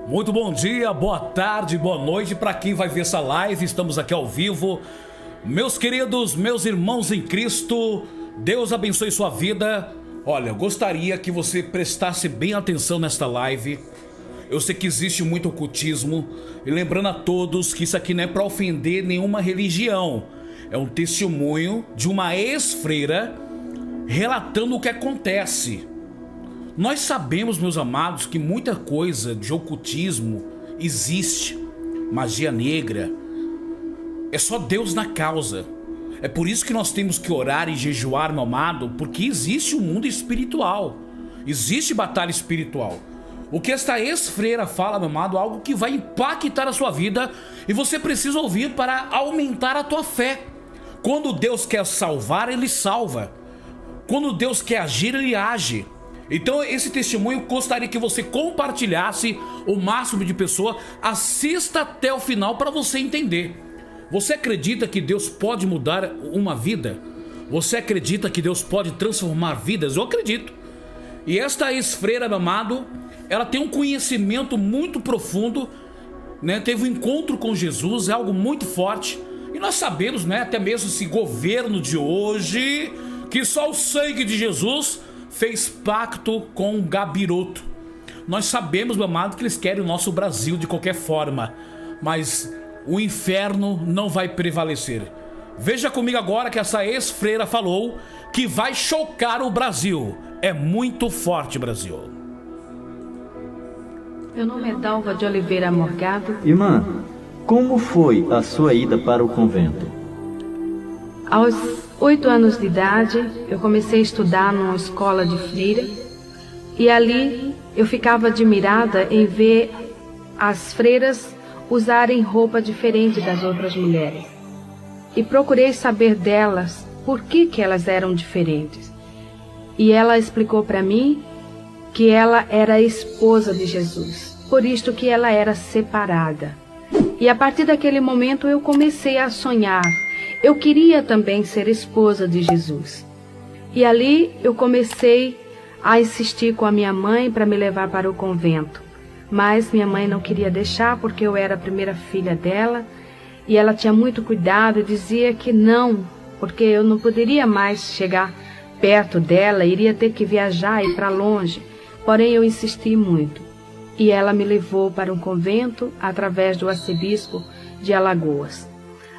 Muito bom dia, boa tarde, boa noite para quem vai ver essa live. Estamos aqui ao vivo. Meus queridos, meus irmãos em Cristo, Deus abençoe sua vida. Olha, eu gostaria que você prestasse bem atenção nesta live. Eu sei que existe muito ocultismo. E lembrando a todos que isso aqui não é para ofender nenhuma religião. É um testemunho de uma ex-freira relatando o que acontece. Nós sabemos, meus amados, que muita coisa de ocultismo existe. Magia negra. É só Deus na causa. É por isso que nós temos que orar e jejuar, meu amado, porque existe um mundo espiritual. Existe batalha espiritual. O que esta ex-freira fala, meu amado, é algo que vai impactar a sua vida e você precisa ouvir para aumentar a tua fé. Quando Deus quer salvar, Ele salva. Quando Deus quer agir, Ele age. Então esse testemunho gostaria que você compartilhasse o máximo de pessoas. Assista até o final para você entender. Você acredita que Deus pode mudar uma vida? Você acredita que Deus pode transformar vidas? Eu acredito. E esta ex-freira, meu amado, ela tem um conhecimento muito profundo, né? Teve um encontro com Jesus, é algo muito forte. E nós sabemos, né, até mesmo esse governo de hoje, que só o sangue de Jesus fez pacto com o Gabiroto. Nós sabemos, meu amado, que eles querem o nosso Brasil de qualquer forma, mas o inferno não vai prevalecer. Veja comigo agora que essa ex-freira falou que vai chocar o Brasil. É muito forte, Brasil. Meu nome é Dalva de Oliveira Morgado. Irmã, como foi a sua ida para o convento? Aos 8 anos de idade, eu comecei a estudar numa escola de freira. E ali eu ficava admirada em ver as freiras usarem roupa diferente das outras mulheres. E procurei saber delas por que elas eram diferentes. E ela explicou para mim que ela era a esposa de Jesus, por isto que ela era separada. E a partir daquele momento eu comecei a sonhar. Eu queria também ser esposa de Jesus. E ali eu comecei a insistir com a minha mãe para me levar para o convento. Mas minha mãe não queria deixar porque eu era a primeira filha dela. E ela tinha muito cuidado e dizia que não, porque eu não poderia mais chegar perto dela, iria ter que viajar e ir para longe. Porém eu insisti muito. E ela me levou para um convento através do arcebispo de Alagoas.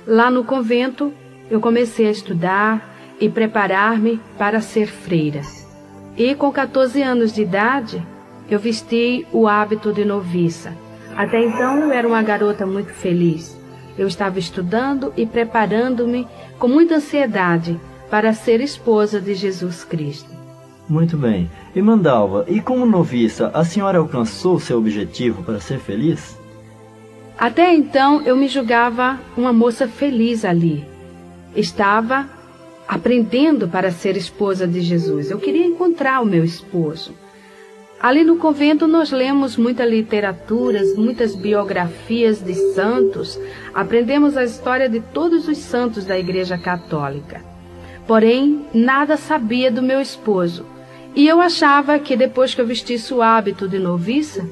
Lá no convento, eu comecei a estudar e preparar-me para ser freira. E com 14 anos de idade, eu vesti o hábito de noviça. Até então, eu era uma garota muito feliz. Eu estava estudando e preparando-me com muita ansiedade para ser esposa de Jesus Cristo. Muito bem. Irmã Dalva, e como noviça, a senhora alcançou seu objetivo para ser feliz? Até então, eu me julgava uma moça feliz ali. Estava aprendendo para ser esposa de Jesus. Eu queria encontrar o meu esposo. Ali no convento nós lemos muitas literaturas, muitas biografias de santos. Aprendemos a história de todos os santos da Igreja Católica. Porém, nada sabia do meu esposo. E eu achava que depois que eu vestisse o hábito de noviça,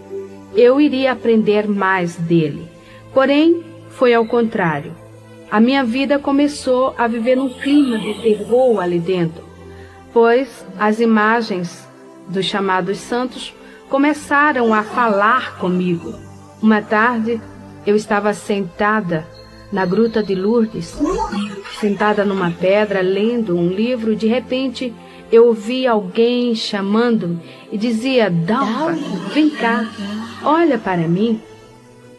eu iria aprender mais dele. Porém, foi ao contrário. A minha vida começou a viver num clima de terror ali dentro, pois as imagens dos chamados santos começaram a falar comigo. Uma tarde, eu estava sentada na Gruta de Lourdes, sentada numa pedra, lendo um livro, e de repente eu ouvi alguém chamando-me e dizia: Dalva, vem cá, olha para mim.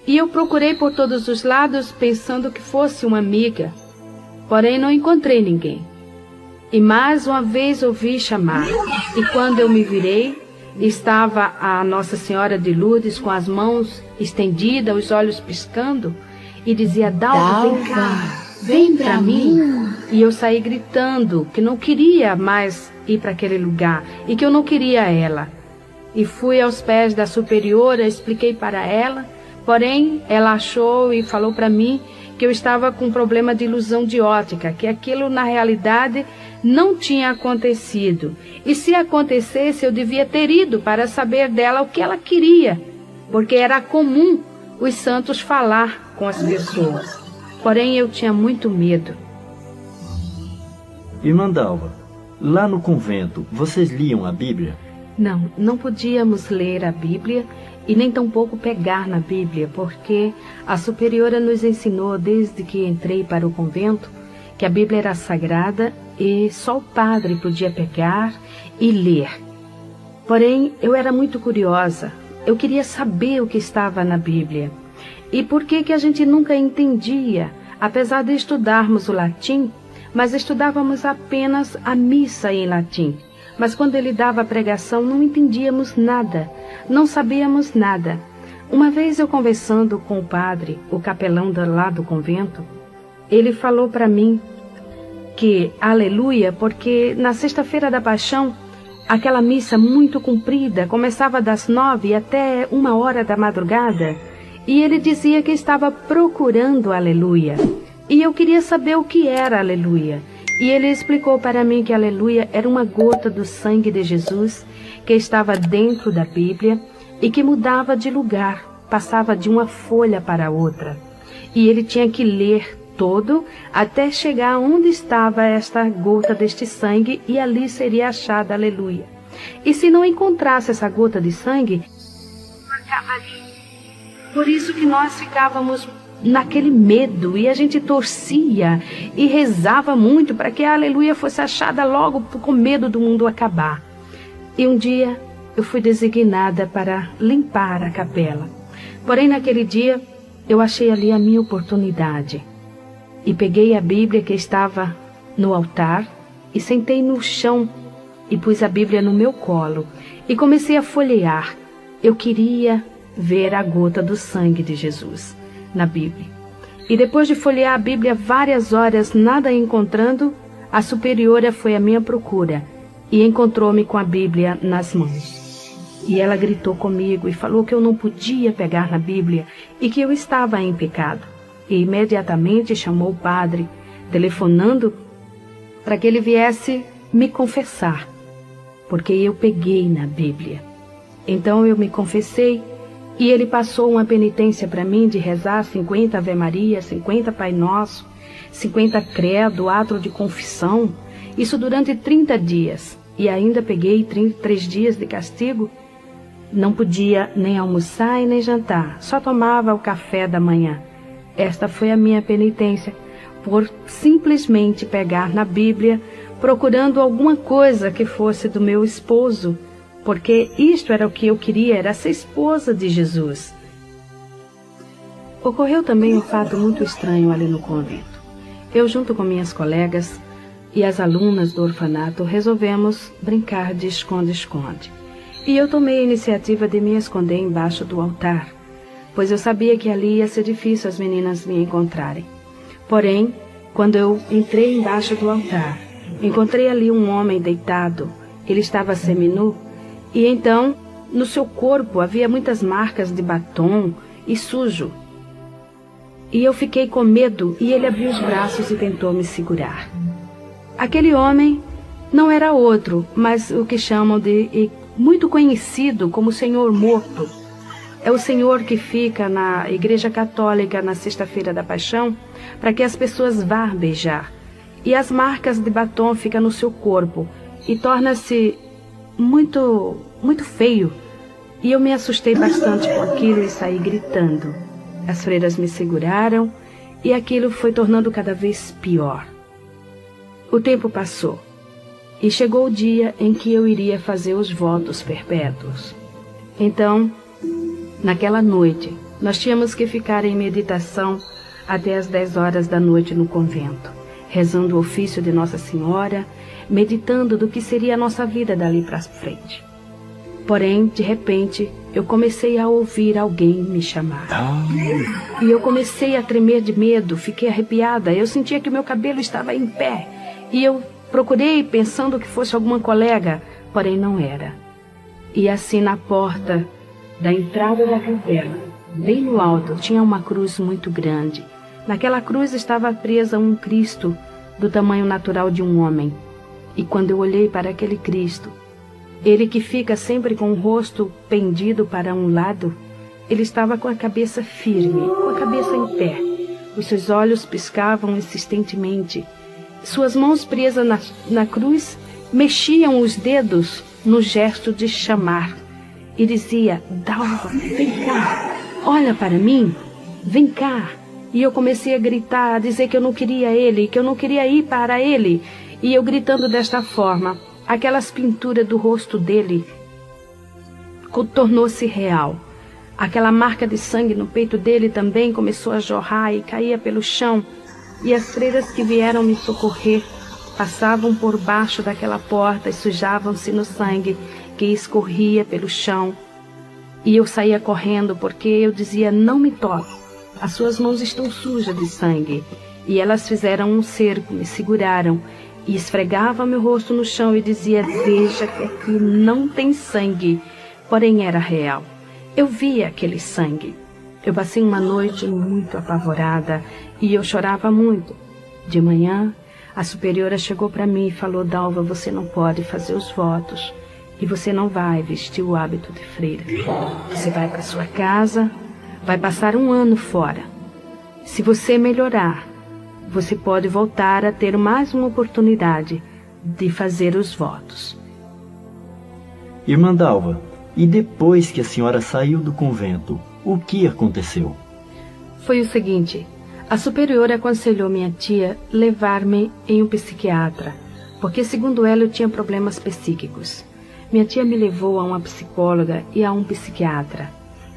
E eu procurei por todos os lados pensando que fosse uma amiga, porém não encontrei ninguém. E mais uma vez ouvi chamar, e quando eu me virei, estava a Nossa Senhora de Lourdes com as mãos estendidas, os olhos piscando, e dizia: Dalva, vem cá, vem para mim. E eu saí gritando que não queria mais ir para aquele lugar e que eu não queria ela. E fui aos pés da superiora, expliquei para ela. Porém, ela achou e falou para mim que eu estava com um problema de ilusão de ótica, que aquilo na realidade não tinha acontecido. E se acontecesse, eu devia ter ido para saber dela o que ela queria. porque era comum os santos falar com as pessoas. Porém, eu tinha muito medo. Irmã Dalva, lá no convento, vocês liam a Bíblia? Não, não podíamos ler a Bíblia e nem tampouco pegar na Bíblia, porque a superiora nos ensinou desde que entrei para o convento que a Bíblia era sagrada e só o padre podia pegar e ler. Porém, eu era muito curiosa. Eu queria saber o que estava na Bíblia. E por que a gente nunca entendia, apesar de estudarmos o latim, mas estudávamos apenas a missa em latim. Mas quando ele dava a pregação, não entendíamos nada, não sabíamos nada. Uma vez eu conversando com o padre, o capelão lá do convento, ele falou para mim que, aleluia, porque na sexta-feira da Paixão, aquela missa muito comprida, começava das 9 até 1h da madrugada, e ele dizia que estava procurando aleluia. E eu queria saber o que era aleluia. E ele explicou para mim que aleluia era uma gota do sangue de Jesus que estava dentro da Bíblia e que mudava de lugar, passava de uma folha para outra. E ele tinha que ler todo até chegar onde estava esta gota deste sangue e ali seria achada aleluia. E se não encontrasse essa gota de sangue, acaba ali. Por isso que nós ficávamos naquele medo e a gente torcia e rezava muito para que a aleluia fosse achada logo com medo do mundo acabar. E um dia eu fui designada para limpar a capela. Porém, naquele dia eu achei ali a minha oportunidade e peguei a Bíblia que estava no altar e sentei no chão e pus a Bíblia no meu colo e comecei a folhear. Eu queria ver a gota do sangue de Jesus na Bíblia. E depois de folhear a Bíblia várias horas, nada encontrando, a superiora foi à minha procura e encontrou-me com a Bíblia nas mãos. E ela gritou comigo e falou que eu não podia pegar na Bíblia e que eu estava em pecado. E imediatamente chamou o padre, telefonando para que ele viesse me confessar, porque eu peguei na Bíblia. Então eu me confessei e ele passou uma penitência para mim de rezar 50 Ave Maria, 50 Pai Nosso, 50 Credo, ato de confissão, isso durante 30 dias. E ainda peguei 33 dias de castigo. Não podia nem almoçar e nem jantar, só tomava o café da manhã. Esta foi a minha penitência, por simplesmente pegar na Bíblia, procurando alguma coisa que fosse do meu esposo, porque isto era o que eu queria, era ser esposa de Jesus. Ocorreu também um fato muito estranho ali no convento. Eu, junto com minhas colegas e as alunas do orfanato, resolvemos brincar de esconde-esconde. E eu tomei a iniciativa de me esconder embaixo do altar, pois eu sabia que ali ia ser difícil as meninas me encontrarem. Porém, quando eu entrei embaixo do altar, encontrei ali um homem deitado. Ele estava seminu, e então, no seu corpo havia muitas marcas de batom e sujo. E eu fiquei com medo e ele abriu os braços e tentou me segurar. Aquele homem não era outro, mas o que chamam de muito conhecido como Senhor Morto. É o Senhor que fica na Igreja Católica na Sexta-feira da Paixão para que as pessoas vá beijar. E as marcas de batom ficam no seu corpo e torna-se muito feio. E eu me assustei bastante com aquilo e saí gritando. As freiras me seguraram e aquilo foi tornando cada vez pior. O tempo passou e chegou o dia em que eu iria fazer os votos perpétuos. Então, naquela noite, nós tínhamos que ficar em meditação até as 10 horas da noite no convento, rezando o ofício de Nossa Senhora, meditando do que seria a nossa vida dali para frente. Porém, de repente, eu comecei a ouvir alguém me chamar. E eu comecei a tremer de medo, fiquei arrepiada, eu sentia que o meu cabelo estava em pé. E eu procurei pensando que fosse alguma colega, porém não era. E assim na porta da entrada da capela, bem no alto, tinha uma cruz muito grande. Naquela cruz estava presa um Cristo do tamanho natural de um homem. E quando eu olhei para aquele Cristo, ele que fica sempre com o rosto pendido para um lado, ele estava com a cabeça firme, com a cabeça em pé. Os seus olhos piscavam insistentemente. Suas mãos presas na cruz mexiam os dedos no gesto de chamar. E dizia: Dalva, vem cá, olha para mim, vem cá. E eu comecei a gritar, a dizer que eu não queria ele, que eu não queria ir para ele. E eu gritando desta forma, aquelas pinturas do rosto dele tornou-se real. Aquela marca de sangue no peito dele também começou a jorrar e caía pelo chão. E as freiras que vieram me socorrer passavam por baixo daquela porta e sujavam-se no sangue que escorria pelo chão. E eu saía correndo porque eu dizia: não me toque, as suas mãos estão sujas de sangue. E elas fizeram um cerco, me seguraram e esfregavam meu rosto no chão e dizia: veja que aqui não tem sangue. Porém era real. Eu via aquele sangue. Eu passei uma noite muito apavorada e eu chorava muito. De manhã, a superiora chegou para mim e falou: Dalva, você não pode fazer os votos e você não vai vestir o hábito de freira. Você vai para sua casa, vai passar 1 ano fora. Se você melhorar, você pode voltar a ter mais uma oportunidade de fazer os votos. Irmã Dalva, e depois que a senhora saiu do convento, o que aconteceu? Foi o seguinte: a superiora aconselhou minha tia levar-me em um psiquiatra, porque segundo ela eu tinha problemas psíquicos. Minha tia me levou a uma psicóloga e a um psiquiatra.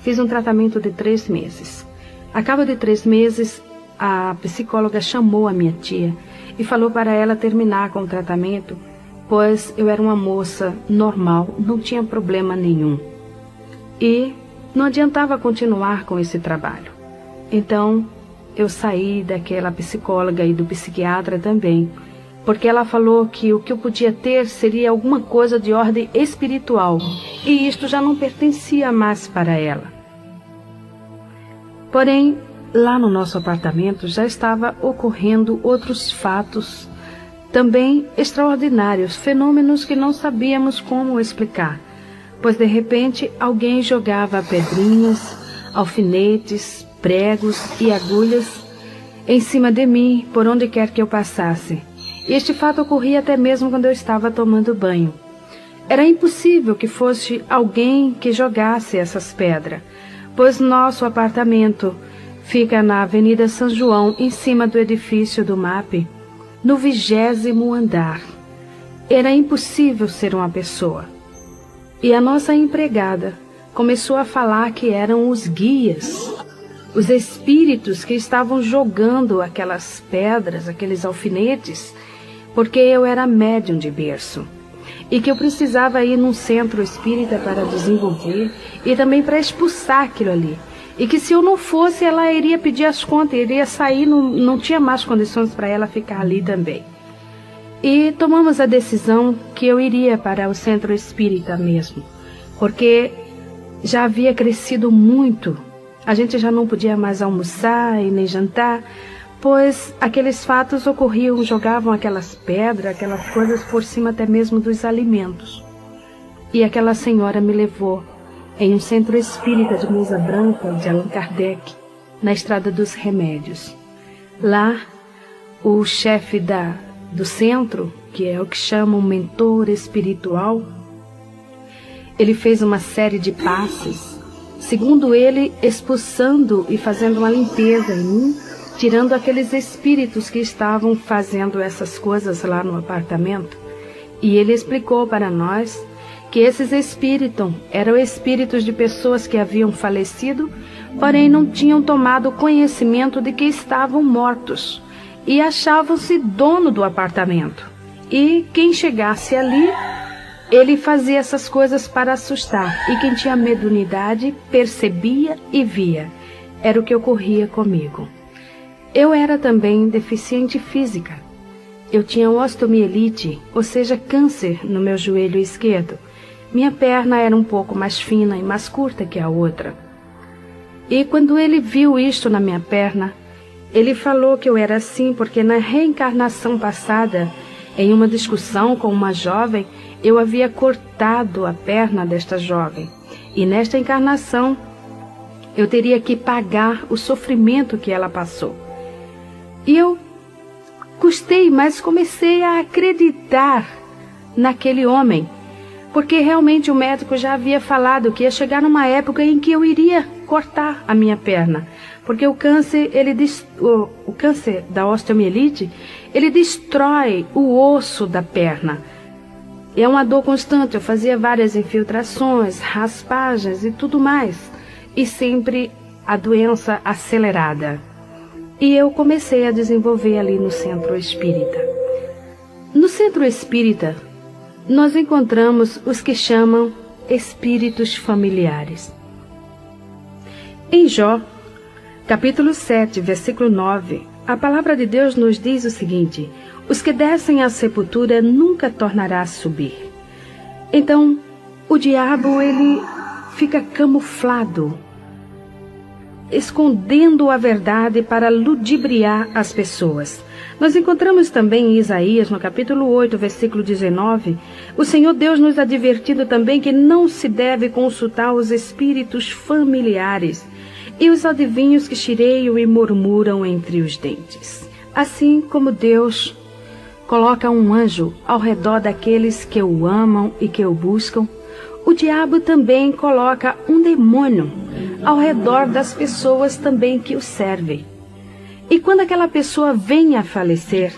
Fiz um tratamento de 3 meses. A cabo de 3 meses, a psicóloga chamou a minha tia e falou para ela terminar com o tratamento, pois eu era uma moça normal, não tinha problema nenhum. E não adiantava continuar com esse trabalho. Então, eu saí daquela psicóloga e do psiquiatra também, porque ela falou que o que eu podia ter seria alguma coisa de ordem espiritual, e isto já não pertencia mais para ela. Porém, lá no nosso apartamento já estava ocorrendo outros fatos também extraordinários, fenômenos que não sabíamos como explicar, pois de repente alguém jogava pedrinhas, alfinetes, pregos e agulhas em cima de mim por onde quer que eu passasse. Este fato ocorria até mesmo quando eu estava tomando banho. Era impossível que fosse alguém que jogasse essas pedras, pois nosso apartamento fica na Avenida São João, em cima do edifício do MAP, no 20º andar. Era impossível ser uma pessoa. E a nossa empregada começou a falar que eram os guias, os espíritos que estavam jogando aquelas pedras, aqueles alfinetes, porque eu era médium de berço e que eu precisava ir num centro espírita para desenvolver e também para expulsar aquilo ali. E que se eu não fosse, ela iria pedir as contas, iria sair, não tinha mais condições para ela ficar ali também. E tomamos a decisão que eu iria para o centro espírita mesmo, porque já havia crescido muito. A gente já não podia mais almoçar e nem jantar, pois aqueles fatos ocorriam, jogavam aquelas pedras, aquelas coisas por cima até mesmo dos alimentos. E aquela senhora me levou em um centro espírita de mesa branca de Allan Kardec, na Estrada dos Remédios. Lá, o chefe do centro, que é o que chamam mentor espiritual, ele fez uma série de passes, segundo ele, expulsando e fazendo uma limpeza em mim, tirando aqueles espíritos que estavam fazendo essas coisas lá no apartamento. E ele explicou para nós que esses espíritos eram espíritos de pessoas que haviam falecido, porém não tinham tomado conhecimento de que estavam mortos e achavam-se dono do apartamento. E quem chegasse ali, ele fazia essas coisas para assustar, e quem tinha mediunidade percebia e via. Era o que ocorria comigo. Eu era também deficiente física. Eu tinha osteomielite, ou seja, câncer no meu joelho esquerdo. Minha perna era um pouco mais fina e mais curta que a outra. E quando ele viu isto na minha perna, ele falou que eu era assim porque na reencarnação passada, em uma discussão com uma jovem, eu havia cortado a perna desta jovem. E nesta encarnação, Eu teria que pagar o sofrimento que ela passou. E eu custei, mas comecei a acreditar naquele homem, porque realmente o médico já havia falado que ia chegar numa época em que eu iria cortar a minha perna, porque o câncer, o câncer da osteomielite, ele destrói o osso da perna. É uma dor constante, eu fazia várias infiltrações, raspagens e tudo mais, e sempre a doença acelerada. E eu comecei a desenvolver ali no centro espírita. No centro espírita, nós encontramos os que chamam espíritos familiares. Em Jó, capítulo 7, versículo 9, a palavra de Deus nos diz o seguinte: os que descem à sepultura nunca tornará a subir. Então, o diabo, ele fica camuflado, escondendo a verdade para ludibriar as pessoas. Nós encontramos também em Isaías, no capítulo 8, versículo 19, o Senhor Deus nos advertindo também que não se deve consultar os espíritos familiares e os adivinhos que chireiam e murmuram entre os dentes. Assim como Deus coloca um anjo ao redor daqueles que o amam e que o buscam, o diabo também coloca um demônio ao redor das pessoas também que o servem. E quando aquela pessoa vem a falecer,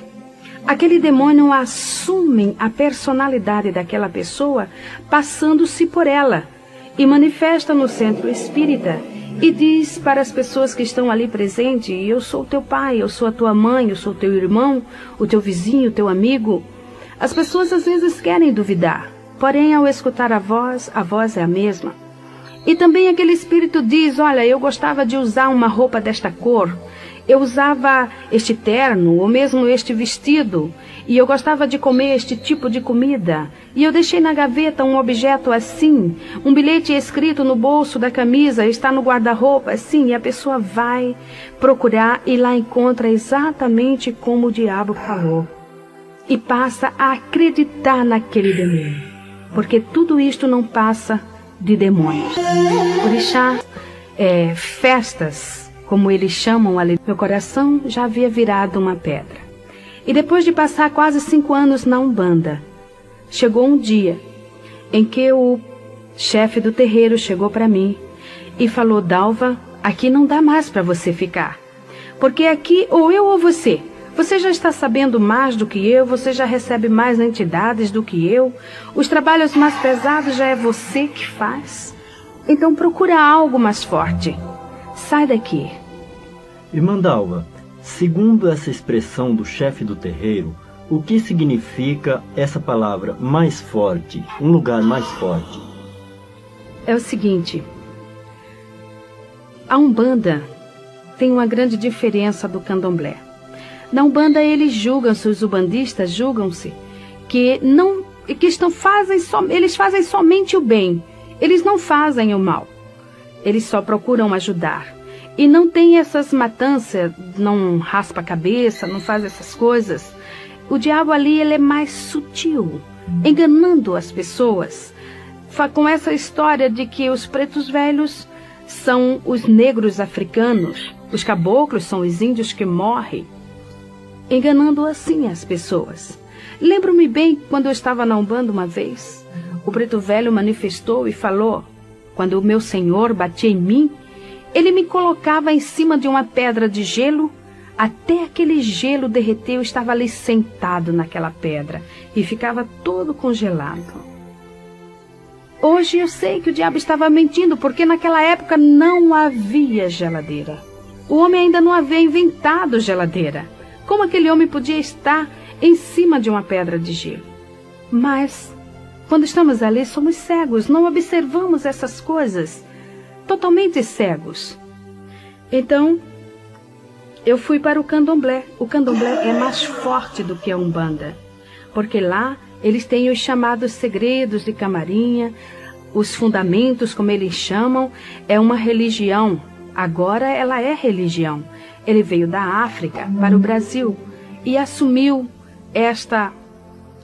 aquele demônio assume a personalidade daquela pessoa, passando-se por ela, e manifesta no centro espírita, e diz para as pessoas que estão ali presentes: eu sou teu pai, eu sou a tua mãe, eu sou teu irmão, o teu vizinho, o teu amigo. As pessoas às vezes querem duvidar, porém ao escutar a voz é a mesma. E também aquele espírito diz: olha, eu gostava de usar uma roupa desta cor, eu usava este terno, ou mesmo este vestido, e eu gostava de comer este tipo de comida, e eu deixei na gaveta um objeto assim, um bilhete escrito no bolso da camisa, está no guarda-roupa assim, e a pessoa vai procurar e lá encontra exatamente como o diabo falou, e passa a acreditar naquele demônio, porque tudo isto não passa de demônios. Orixá, festas, como eles chamam ali, meu coração já havia virado uma pedra. E depois de passar quase 5 anos na Umbanda, chegou um dia em que o chefe do terreiro chegou para mim e falou: Dalva, aqui não dá mais para você ficar, porque aqui ou eu ou você. Você já está sabendo mais do que eu, você já recebe mais entidades do que eu, os trabalhos mais pesados já é você que faz. Então procura algo mais forte. Sai daqui. Irmã Dalva, segundo essa expressão do chefe do terreiro, o que significa essa palavra mais forte, um lugar mais forte? É o seguinte, a Umbanda tem uma grande diferença do Candomblé. Na Umbanda eles julgam-se, os umbandistas julgam-se que eles fazem somente o bem, eles não fazem o mal, eles só procuram ajudar. E não tem essas matanças, não raspa a cabeça, não faz essas coisas. O diabo ali, ele é mais sutil, enganando as pessoas, com essa história de que os pretos velhos são os negros africanos, os caboclos são os índios que morrem, enganando assim as pessoas. Lembro-me bem quando eu estava na Umbanda uma vez, o preto velho manifestou e falou: quando o meu senhor batia em mim, ele me colocava em cima de uma pedra de gelo, até aquele gelo derreter. Eu estava ali sentado naquela pedra e ficava todo congelado. Hoje eu sei que o diabo estava mentindo, porque naquela época não havia geladeira. O homem ainda não havia inventado geladeira. Como aquele homem podia estar em cima de uma pedra de gelo? Mas, quando estamos ali, somos cegos, não observamos essas coisas. Totalmente cegos. Então, eu fui para o Candomblé. O Candomblé é mais forte do que a Umbanda, porque lá eles têm os chamados segredos de camarinha, os fundamentos, como eles chamam. É uma religião. Agora ela é religião. Ele veio da África para o Brasil e assumiu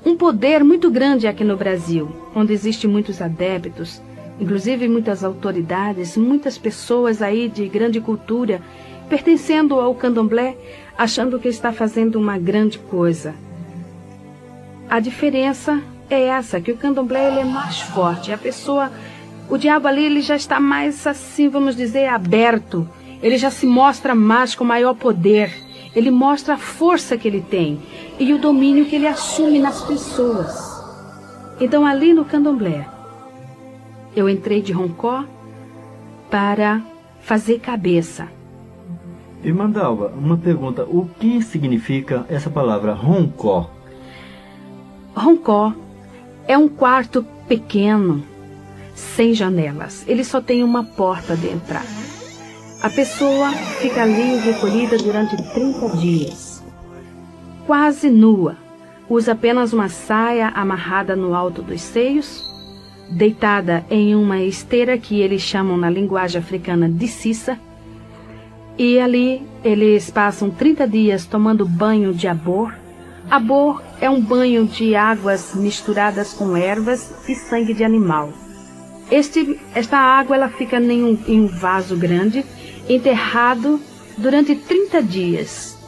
um poder muito grande aqui no Brasil, onde existem muitos adeptos, inclusive muitas autoridades, muitas pessoas aí de grande cultura, pertencendo ao candomblé, achando que está fazendo uma grande coisa. A diferença é essa, que o candomblé ele é mais forte. O diabo ali ele já está mais, assim, vamos dizer, aberto. Ele já se mostra mais com maior poder. Ele mostra a força que ele tem e o domínio que ele assume nas pessoas. Então ali no candomblé, eu entrei de roncó para fazer cabeça. Irmã Dalva, uma pergunta. O que significa essa palavra roncó? Roncó é um quarto pequeno, sem janelas. Ele só tem uma porta de entrada. A pessoa fica ali recolhida durante 30 dias, quase nua. Usa apenas uma saia amarrada no alto dos seios, deitada em uma esteira que eles chamam na linguagem africana de sissa. E ali eles passam 30 dias tomando banho de abor. Abor é um banho de águas misturadas com ervas e sangue de animal. Esta água ela fica em um vaso grande, enterrado durante 30 dias,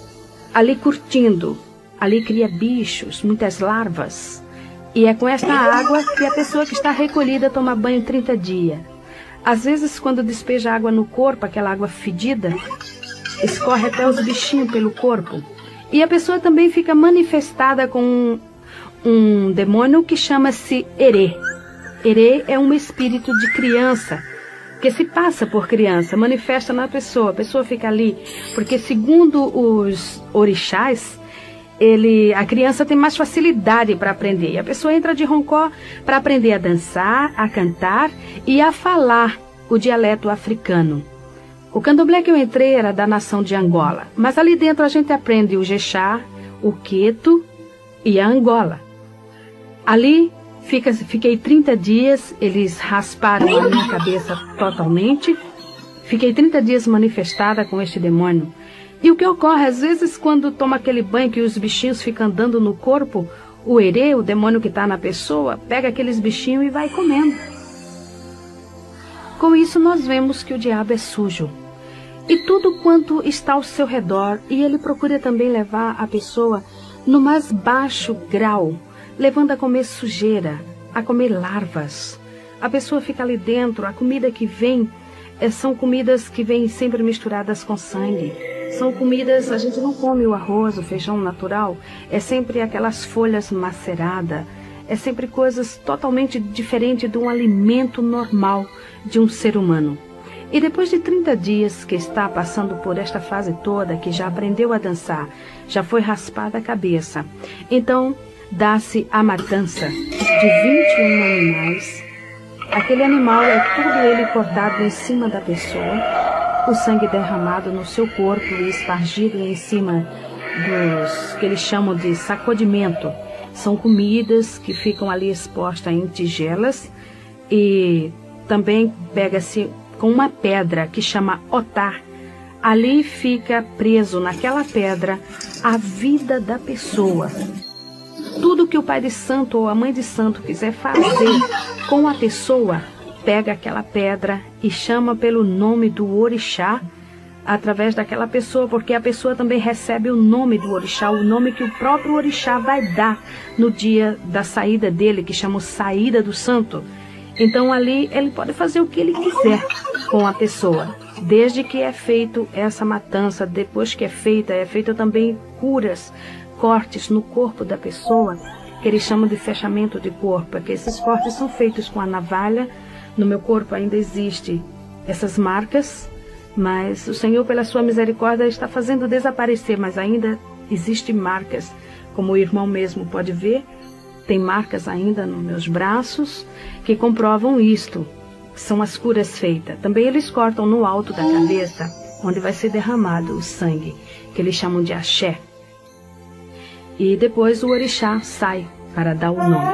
ali curtindo. Ali cria bichos, muitas larvas. E é com esta água que a pessoa que está recolhida toma banho 30 dias. Às vezes, quando despeja água no corpo, aquela água fedida, escorre até os bichinhos pelo corpo. E a pessoa também fica manifestada com um demônio que chama-se Herê. Herê é um espírito de criança, que se passa por criança, manifesta na pessoa. A pessoa fica ali, porque segundo os orixás, a criança tem mais facilidade para aprender. E a pessoa entra de roncó para aprender a dançar, a cantar e a falar o dialeto africano. O candomblé que eu entrei era da nação de Angola, mas ali dentro a gente aprende o jexá, o queto e a Angola. Ali fiquei 30 dias, eles rasparam a minha cabeça totalmente. Fiquei 30 dias manifestada com este demônio. E o que ocorre, às vezes, quando toma aquele banho que os bichinhos ficam andando no corpo, o herê, o demônio que está na pessoa, pega aqueles bichinhos e vai comendo. Com isso, nós vemos que o diabo é sujo. E tudo quanto está ao seu redor, e ele procura também levar a pessoa no mais baixo grau, levando a comer sujeira, a comer larvas. A pessoa fica ali dentro, a comida que vem, são comidas que vêm sempre misturadas com sangue. São comidas, a gente não come o arroz, o feijão natural, é sempre aquelas folhas maceradas, é sempre coisas totalmente diferentes de um alimento normal de um ser humano. E depois de 30 dias que está passando por esta fase toda, que já aprendeu a dançar, já foi raspada a cabeça, então dá-se a matança de 21 animais. Aquele animal é tudo ele cortado em cima da pessoa, o sangue derramado no seu corpo e espargido em cima dos que eles chamam de sacudimento. São comidas que ficam ali expostas em tigelas e também pega-se com uma pedra que chama otar. Ali fica preso naquela pedra a vida da pessoa. Tudo que o pai de santo ou a mãe de santo quiser fazer com a pessoa, pega aquela pedra e chama pelo nome do orixá através daquela pessoa, porque a pessoa também recebe o nome do orixá, o nome que o próprio orixá vai dar no dia da saída dele, que chama saída do santo. Então ali ele pode fazer o que ele quiser com a pessoa, desde que é feito essa matança. Depois que é feita também curas, cortes no corpo da pessoa, que eles chamam de fechamento de corpo, porque esses cortes são feitos com a navalha. No meu corpo ainda existem essas marcas, mas o Senhor, pela sua misericórdia, está fazendo desaparecer, mas ainda existem marcas, como o irmão mesmo pode ver, tem marcas ainda nos meus braços que comprovam isto. São as curas feitas. Também eles cortam no alto da cabeça, onde vai ser derramado o sangue, que eles chamam de axé. E depois o orixá sai para dar o nome.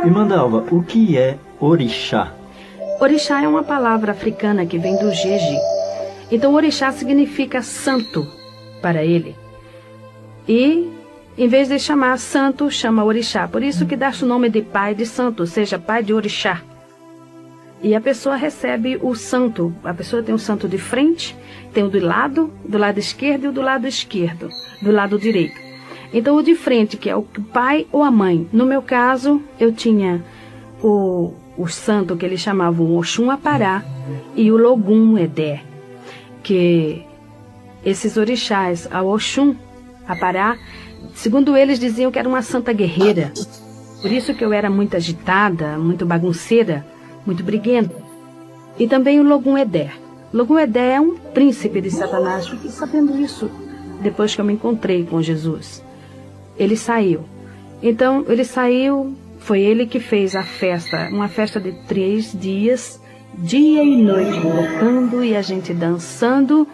Irmã Dalva, o que é orixá? Orixá é uma palavra africana que vem do jeje. Então orixá significa santo para ele. E em vez de chamar santo, chama orixá. Por isso que dá-se o nome de pai de santo, ou seja, pai de orixá. e a pessoa recebe o santo. A pessoa tem o santo de frente, tem o do lado esquerdo e o do lado esquerdo, do lado direito. Então o de frente, que é o pai ou a mãe. No meu caso, eu tinha o santo que eles chamavam o Oxum Apará e o Logum Edé, que esses orixás, a Oxum Apará, segundo eles diziam que era uma santa guerreira. Por isso que eu era muito agitada, muito bagunceira, muito briguenta. E também o Logum Edé. Logum Edé é um príncipe de Satanás. Fiquei sabendo isso depois que eu me encontrei com Jesus. Ele saiu. Então, ele saiu, foi ele que fez a festa, uma festa de 3 dias, dia e noite, voltando e a gente dançando,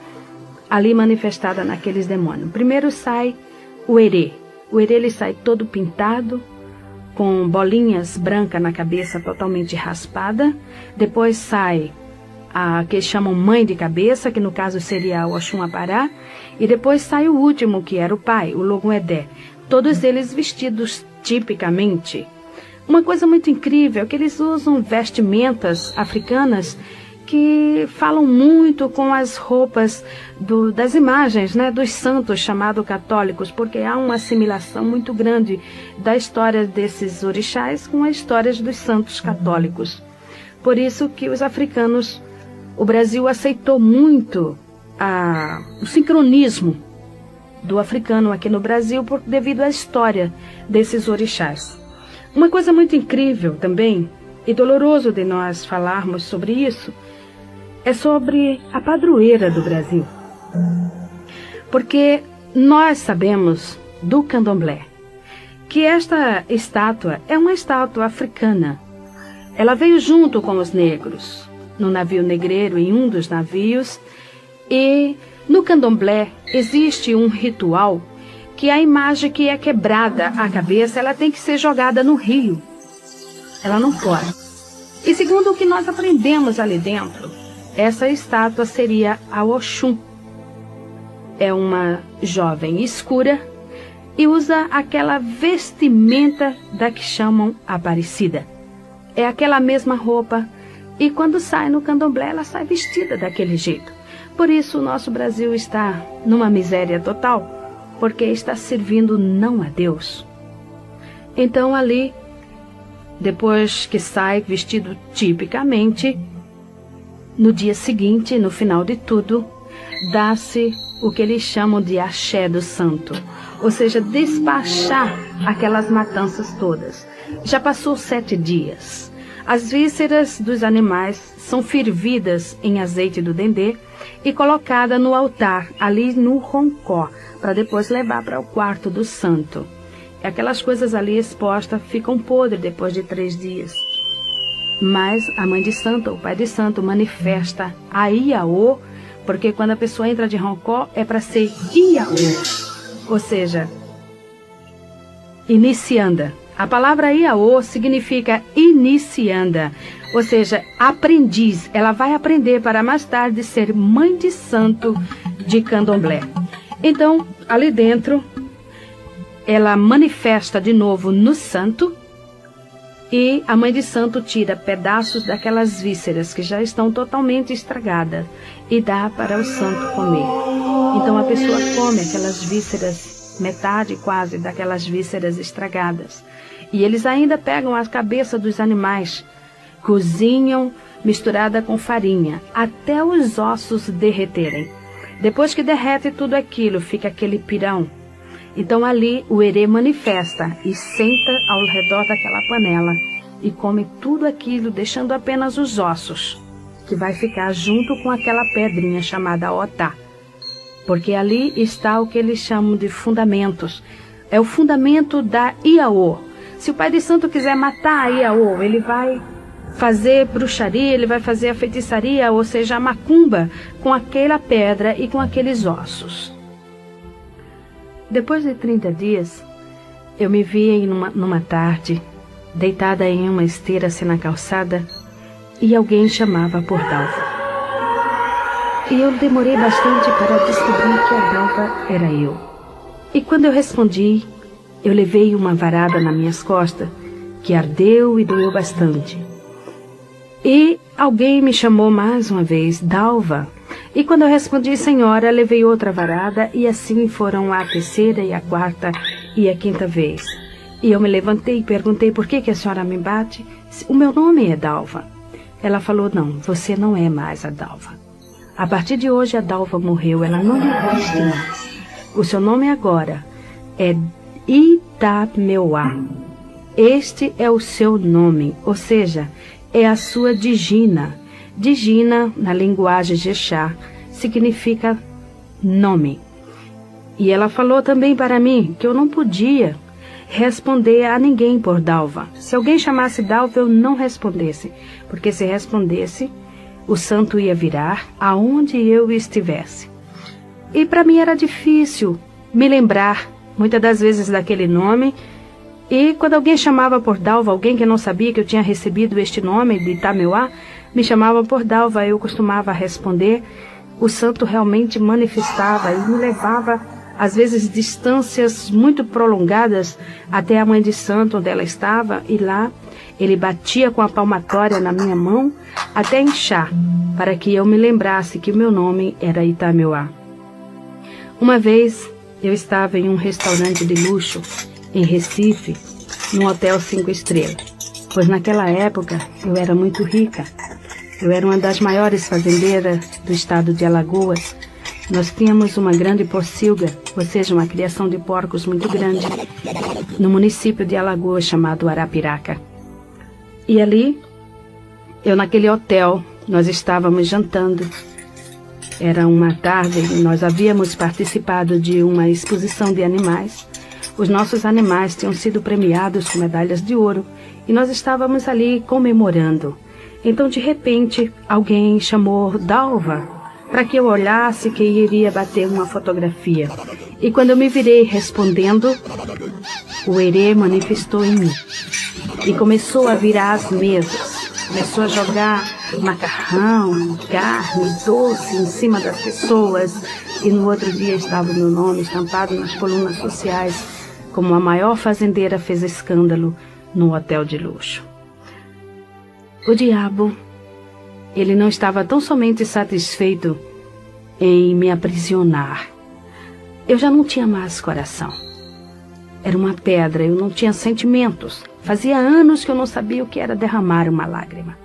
ali manifestada naqueles demônios. Primeiro sai o Herê. O Herê, ele sai todo pintado, com bolinhas brancas na cabeça, totalmente raspada. Depois sai a que chamam mãe de cabeça, que no caso seria o Oxum Apará. E depois sai o último, que era o pai, o Logum Edé. Todos eles vestidos tipicamente. Uma coisa muito incrível é que eles usam vestimentas africanas que falam muito com as roupas das imagens, né, dos santos chamados católicos, porque há uma assimilação muito grande da história desses orixás com as histórias dos santos católicos. Por isso que os africanos, o Brasil aceitou muito o sincronismo do africano aqui no Brasil devido à história desses orixás. Uma coisa muito incrível também, e doloroso de nós falarmos sobre isso, é sobre a padroeira do Brasil. Porque nós sabemos do candomblé que esta estátua é uma estátua africana. Ela veio junto com os negros, no navio negreiro, em um dos navios, e no candomblé existe um ritual que a imagem que é quebrada a cabeça, ela tem que ser jogada no rio. Ela não pode. E segundo o que nós aprendemos ali dentro, essa estátua seria a Oxum. É uma jovem escura e usa aquela vestimenta da que chamam Aparecida. É aquela mesma roupa e quando sai no candomblé ela sai vestida daquele jeito. Por isso o nosso Brasil está numa miséria total, porque está servindo não a Deus. Então ali, depois que sai vestido tipicamente, no dia seguinte, no final de tudo, dá-se o que eles chamam de axé do santo, ou seja, despachar aquelas matanças todas. Já passou 7 dias. As vísceras dos animais são fervidas em azeite do dendê e colocada no altar, ali no roncó, para depois levar para o quarto do santo. Aquelas coisas ali expostas ficam podres depois de 3 dias. Mas a mãe de santo, o pai de santo, manifesta a Iaô, porque quando a pessoa entra de roncó é para ser Iaô, ou seja, inicianda. A palavra Iaô significa inicianda, ou seja, aprendiz. Ela vai aprender para mais tarde ser mãe de santo de candomblé. Então, ali dentro, ela manifesta de novo no santo e a mãe de santo tira pedaços daquelas vísceras que já estão totalmente estragadas e dá para o santo comer. Então a pessoa come aquelas vísceras, metade quase daquelas vísceras estragadas. E eles ainda pegam a cabeça dos animais, cozinham misturada com farinha, até os ossos derreterem. Depois que derrete tudo aquilo, fica aquele pirão. Então ali o Herê manifesta e senta ao redor daquela panela e come tudo aquilo, deixando apenas os ossos, que vai ficar junto com aquela pedrinha chamada Otá. Porque ali está o que eles chamam de fundamentos. É o fundamento da Iaô. Se o pai de santo quiser matar a Iaô, ele vai fazer bruxaria, ele vai fazer a feitiçaria, ou seja, a macumba, com aquela pedra e com aqueles ossos. Depois de 30 dias, eu me vi numa tarde, deitada em uma esteira assim na calçada, e alguém chamava por Dalva. E eu demorei bastante para descobrir que a Dalva era eu. E quando eu respondi, eu levei uma varada nas minhas costas, que ardeu e doeu bastante. E alguém me chamou mais uma vez, Dalva. E quando eu respondi, senhora, levei outra varada, e assim foram a terceira e a quarta e a quinta vez. E eu me levantei e perguntei, por que a senhora me bate? O meu nome é Dalva. Ela falou, não, você não é mais a Dalva. A partir de hoje a Dalva morreu, ela não existe mais. O seu nome agora é Itameuá. Este é o seu nome, ou seja, é a sua Digina. Digina, na linguagem Jexá, significa nome. E ela falou também para mim que eu não podia responder a ninguém por Dalva. Se alguém chamasse Dalva, eu não respondesse, porque se respondesse, o santo ia virar aonde eu estivesse. E para mim era difícil me lembrar, muitas das vezes, daquele nome. E quando alguém chamava por Dalva, alguém que não sabia que eu tinha recebido este nome de Itameuá, me chamava por Dalva, eu costumava responder. O santo realmente manifestava e me levava, às vezes, distâncias muito prolongadas até a mãe de santo, onde ela estava, e lá ele batia com a palmatória na minha mão até inchar, para que eu me lembrasse que o meu nome era Itameuá. Uma vez eu estava em um restaurante de luxo em Recife, num hotel 5 estrelas, pois naquela época eu era muito rica. Eu era uma das maiores fazendeiras do estado de Alagoas. Nós tínhamos uma grande pocilga, ou seja, uma criação de porcos muito grande, no município de Alagoas chamado Arapiraca. E ali, naquele hotel, nós estávamos jantando. Era uma tarde e nós havíamos participado de uma exposição de animais. Os nossos animais tinham sido premiados com medalhas de ouro e nós estávamos ali comemorando. Então, de repente, alguém chamou Dalva para que eu olhasse que iria bater uma fotografia. E quando eu me virei respondendo, o herê manifestou em mim e começou a virar as mesas. Começou a jogar macarrão, carne, doce em cima das pessoas. E no outro dia estava o meu nome estampado nas colunas sociais, como a maior fazendeira fez escândalo no hotel de luxo. O diabo, ele não estava tão somente satisfeito em me aprisionar. Eu já não tinha mais coração. Era uma pedra, eu não tinha sentimentos. Fazia anos que eu não sabia o que era derramar uma lágrima.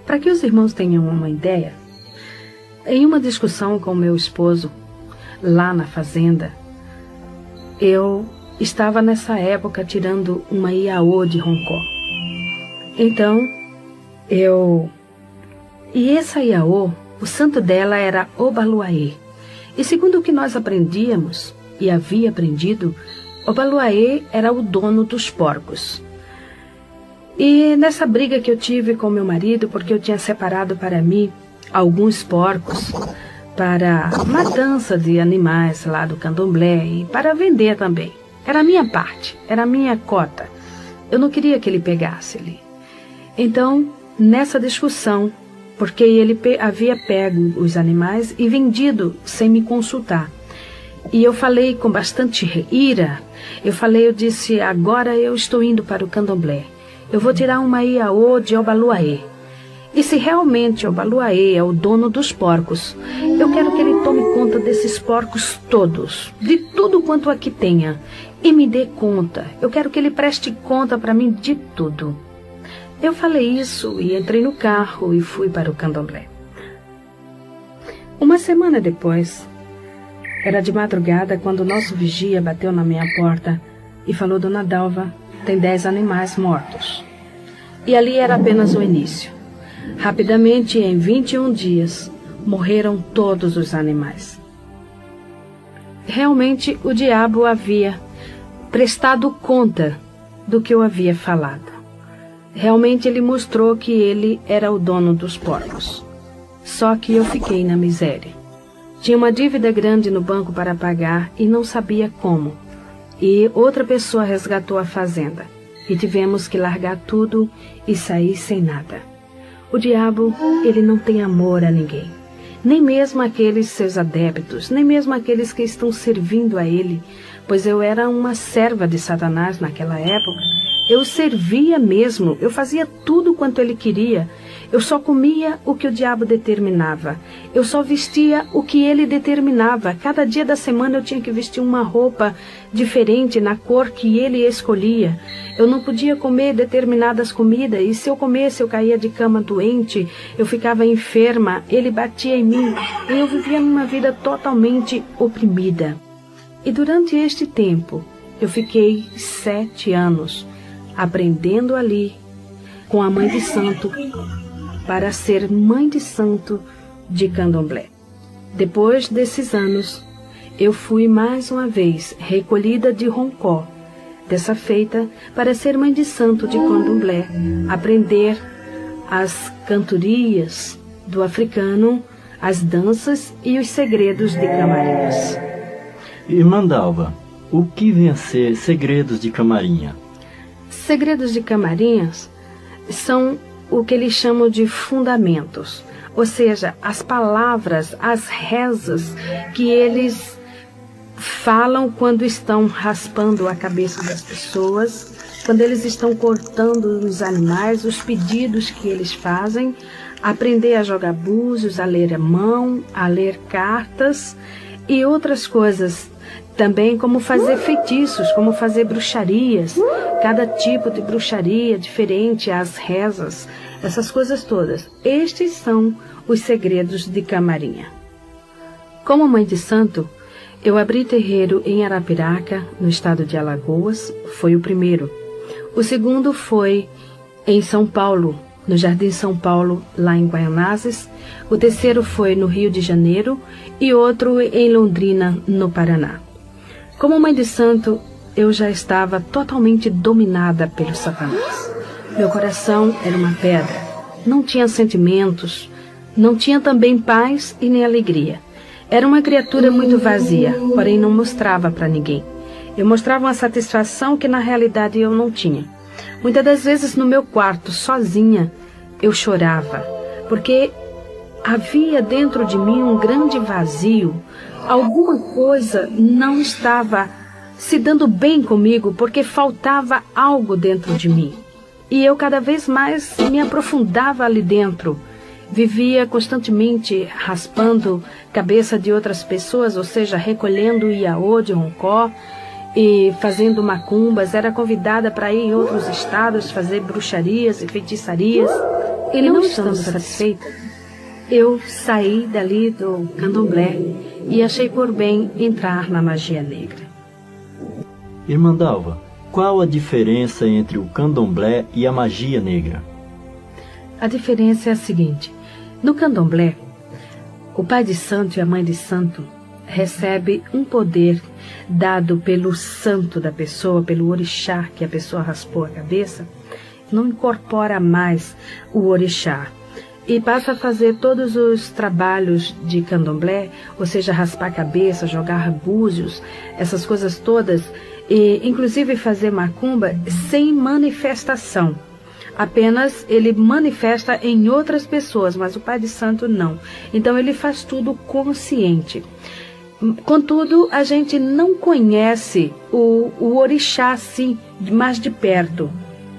Para que os irmãos tenham uma ideia, em uma discussão com meu esposo, lá na fazenda, eu estava nessa época tirando uma Iaô de Roncó. Então, E essa Iaô, o santo dela era Obaluaê. E segundo o que nós aprendíamos, e havia aprendido, Obaluaê era o dono dos porcos. E nessa briga que eu tive com meu marido, porque eu tinha separado para mim alguns porcos para matança de animais lá do candomblé e para vender também. Era a minha parte, era a minha cota. Eu não queria que ele pegasse ali. Então, nessa discussão, porque ele havia pego os animais e vendido sem me consultar. E eu falei com bastante ira, eu disse, agora eu estou indo para o candomblé. Eu vou tirar uma Iaô de Obaluaê. E se realmente Obaluaê é o dono dos porcos, eu quero que ele tome conta desses porcos todos, de tudo quanto aqui tenha, e me dê conta. Eu quero que ele preste conta para mim de tudo. Eu falei isso e entrei no carro e fui para o candomblé. Uma semana depois, era de madrugada quando o nosso vigia bateu na minha porta e falou, Dona Dalva, tem 10 animais mortos. E ali era apenas o início. Rapidamente, em 21 dias, morreram todos os animais. Realmente, o diabo havia prestado conta do que eu havia falado. Realmente, ele mostrou que ele era o dono dos porcos. Só que eu fiquei na miséria. Tinha uma dívida grande no banco para pagar e não sabia como. E outra pessoa resgatou a fazenda. E tivemos que largar tudo e sair sem nada. O diabo, ele não tem amor a ninguém. Nem mesmo aqueles seus adeptos, nem mesmo aqueles que estão servindo a ele. Pois eu era uma serva de Satanás naquela época. Eu servia mesmo, eu fazia tudo quanto ele queria. Eu só comia o que o diabo determinava. Eu só vestia o que ele determinava. Cada dia da semana eu tinha que vestir uma roupa diferente na cor que ele escolhia. Eu não podia comer determinadas comidas, e se eu comesse eu caía de cama doente, eu ficava enferma, ele batia em mim, e eu vivia uma vida totalmente oprimida. E durante este tempo, eu fiquei 7 anos aprendendo ali com a mãe de santo para ser mãe de santo de Candomblé. Depois desses anos, eu fui mais uma vez recolhida de Roncó, dessa feita para ser mãe de santo de Candomblé, aprender as cantorias do africano, as danças e os segredos de Camarinhas. Irmã Dalva, o que vem a ser segredos de Camarinha? Segredos de Camarinhas são o que eles chamam de fundamentos, ou seja, as palavras, as rezas que eles falam quando estão raspando a cabeça das pessoas, quando eles estão cortando os animais, os pedidos que eles fazem, aprender a jogar búzios, a ler a mão, a ler cartas e outras coisas também, como fazer feitiços, como fazer bruxarias, cada tipo de bruxaria diferente, as rezas, essas coisas todas. Estes são os segredos de Camarinha. Como mãe de santo, eu abri terreiro em Arapiraca, no estado de Alagoas, foi o primeiro. O segundo foi em São Paulo, no Jardim São Paulo, lá em Guaianazes. O terceiro foi no Rio de Janeiro e outro em Londrina, no Paraná. Como mãe de santo, eu já estava totalmente dominada pelo Satanás. Meu coração era uma pedra, não tinha sentimentos, não tinha também paz e nem alegria. Era uma criatura muito vazia, porém não mostrava para ninguém. Eu mostrava uma satisfação que na realidade eu não tinha. Muitas das vezes no meu quarto, sozinha, eu chorava, porque havia dentro de mim um grande vazio. Alguma coisa não estava se dando bem comigo, porque faltava algo dentro de mim. E eu cada vez mais me aprofundava ali dentro. Vivia constantemente raspando cabeça de outras pessoas, ou seja, recolhendo iaô de Roncó e fazendo macumbas. Era convidada para ir em outros estados fazer bruxarias e feitiçarias. E não estando satisfeita, eu saí dali do Candomblé e achei por bem entrar na magia negra. Irmã Dalva, qual a diferença entre o Candomblé e a magia negra? A diferença é a seguinte: no Candomblé, o pai de santo e a mãe de santo recebe um poder dado pelo santo da pessoa, pelo orixá que a pessoa raspou a cabeça, não incorpora mais o orixá e passa a fazer todos os trabalhos de Candomblé, ou seja, raspar a cabeça, jogar búzios, essas coisas todas, e inclusive fazer macumba sem manifestação. Apenas ele manifesta em outras pessoas, mas o pai de santo não. Então ele faz tudo consciente. Contudo, a gente não conhece o orixá assim, mais de perto.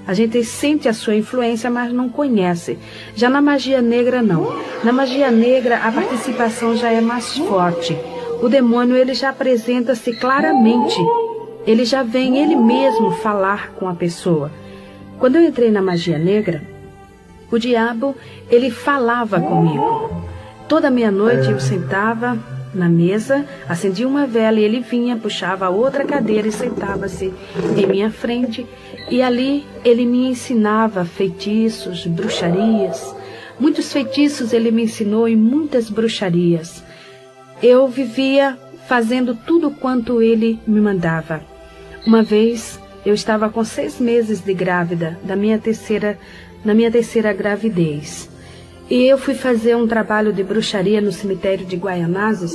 A gente sente a sua influência, mas não conhece. Já na magia negra, não. Na magia negra, a participação já é mais forte. O demônio, ele já apresenta-se claramente. Ele já vem ele mesmo falar com a pessoa. Quando eu entrei na magia negra, o diabo, ele falava comigo. Toda meia-noite eu sentava na mesa, acendia uma vela e ele vinha, puxava outra cadeira e sentava-se em minha frente. E ali ele me ensinava feitiços, bruxarias. Muitos feitiços ele me ensinou e muitas bruxarias. Eu vivia fazendo tudo quanto ele me mandava. Uma vez eu estava com 6 meses de grávida, na minha terceira gravidez. E eu fui fazer um trabalho de bruxaria no cemitério de Guaianazes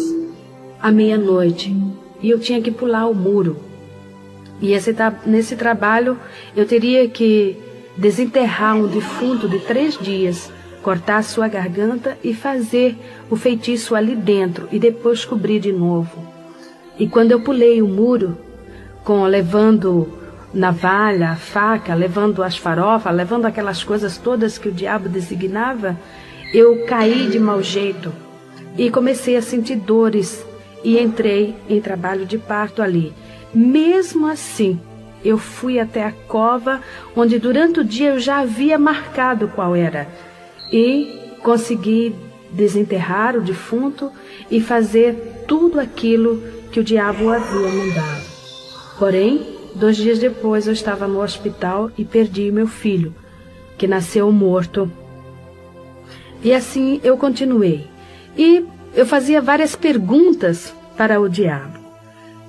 à meia-noite. E eu tinha que pular o muro. E nesse trabalho eu teria que desenterrar um defunto de 3 dias, cortar a sua garganta e fazer o feitiço ali dentro e depois cobrir de novo. E quando eu pulei o muro, levando navalha, a faca, levando as farofas, levando aquelas coisas todas que o diabo designava, eu caí de mau jeito e comecei a sentir dores e entrei em trabalho de parto ali. Mesmo assim, eu fui até a cova, onde durante o dia eu já havia marcado qual era, e consegui desenterrar o defunto e fazer tudo aquilo que o diabo havia mandado. Porém, 2 dias depois eu estava no hospital e perdi meu filho, que nasceu morto. E assim eu continuei. E eu fazia várias perguntas para o diabo.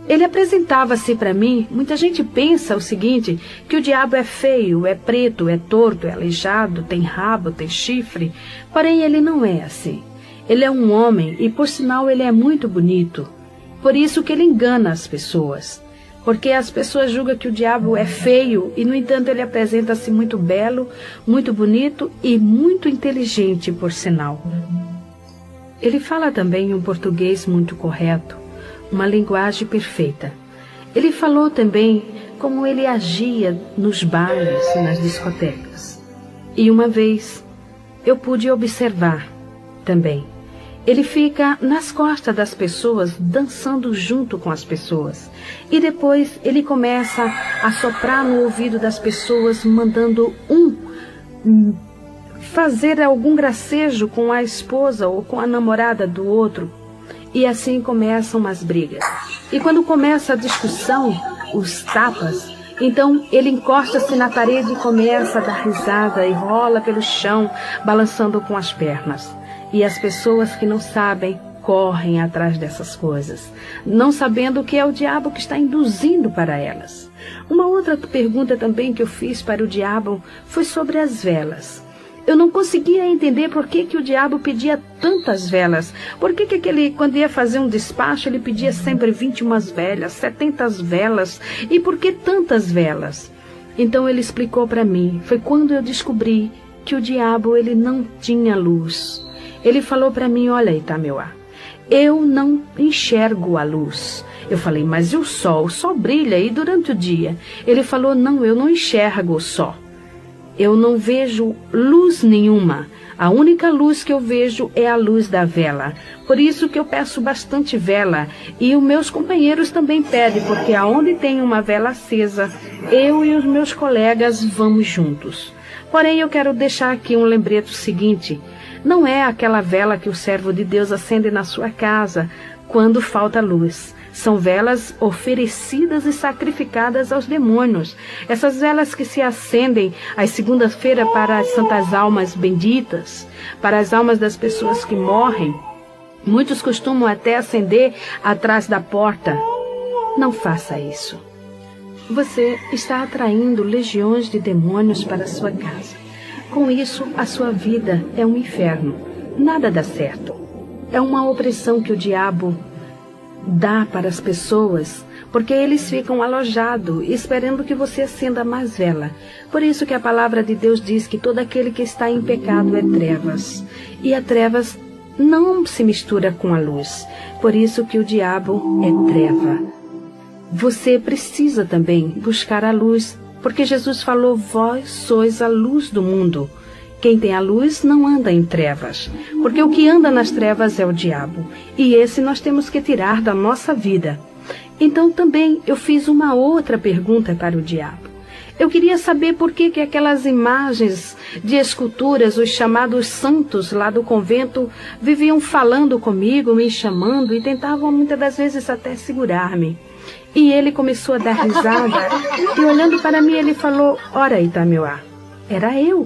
Ele apresentava-se para mim. Muita gente pensa o seguinte, que o diabo é feio, é preto, é torto, é aleijado, tem rabo, tem chifre. Porém, ele não é assim. Ele é um homem e, por sinal, ele é muito bonito. Por isso que ele engana as pessoas. Porque as pessoas julgam que o diabo é feio e, no entanto, ele apresenta-se muito belo, muito bonito e muito inteligente, por sinal. Ele fala também um português muito correto, uma linguagem perfeita. Ele falou também como ele agia nos bailes, nas discotecas. E uma vez eu pude observar também. Ele fica nas costas das pessoas, dançando junto com as pessoas. E depois ele começa a soprar no ouvido das pessoas, mandando fazer algum gracejo com a esposa ou com a namorada do outro. E assim começam as brigas. E quando começa a discussão, os tapas, então ele encosta-se na parede e começa a dar risada e rola pelo chão, balançando com as pernas. E as pessoas que não sabem correm atrás dessas coisas, não sabendo que é o diabo que está induzindo para elas. Uma outra pergunta também que eu fiz para o diabo foi sobre as velas. Eu não conseguia entender por que o diabo pedia tantas velas. Por que aquele, quando ia fazer um despacho, ele pedia sempre 21 velas, 70 velas. E por que tantas velas? Então ele explicou para mim. Foi quando eu descobri que o diabo ele não tinha luz. Ele falou para mim, olha, Itameuá, eu não enxergo a luz. Eu falei, mas e o sol brilha aí durante o dia. Ele falou, não, eu não enxergo o sol. Eu não vejo luz nenhuma. A única luz que eu vejo é a luz da vela. Por isso que eu peço bastante vela. E os meus companheiros também pedem, porque aonde tem uma vela acesa, eu e os meus colegas vamos juntos. Porém, eu quero deixar aqui um lembrete seguinte. Não é aquela vela que o servo de Deus acende na sua casa quando falta luz. São velas oferecidas e sacrificadas aos demônios. Essas velas que se acendem às segundas-feiras para as santas almas benditas, para as almas das pessoas que morrem. Muitos costumam até acender atrás da porta. Não faça isso. Você está atraindo legiões de demônios para a sua casa. Com isso, a sua vida é um inferno. Nada dá certo. É uma opressão que o diabo dá para as pessoas, porque eles ficam alojados, esperando que você acenda mais vela. Por isso que a palavra de Deus diz que todo aquele que está em pecado é trevas. E a trevas não se mistura com a luz. Por isso que o diabo é treva. Você precisa também buscar a luz, porque Jesus falou, vós sois a luz do mundo. Quem tem a luz não anda em trevas, porque o que anda nas trevas é o diabo, e esse nós temos que tirar da nossa vida. Então também eu fiz uma outra pergunta para o diabo. Eu queria saber por que aquelas imagens de esculturas, os chamados santos lá do convento, viviam falando comigo, me chamando e tentavam muitas das vezes até segurar-me. E ele começou a dar risada e olhando para mim ele falou, ora Itameuá, era eu.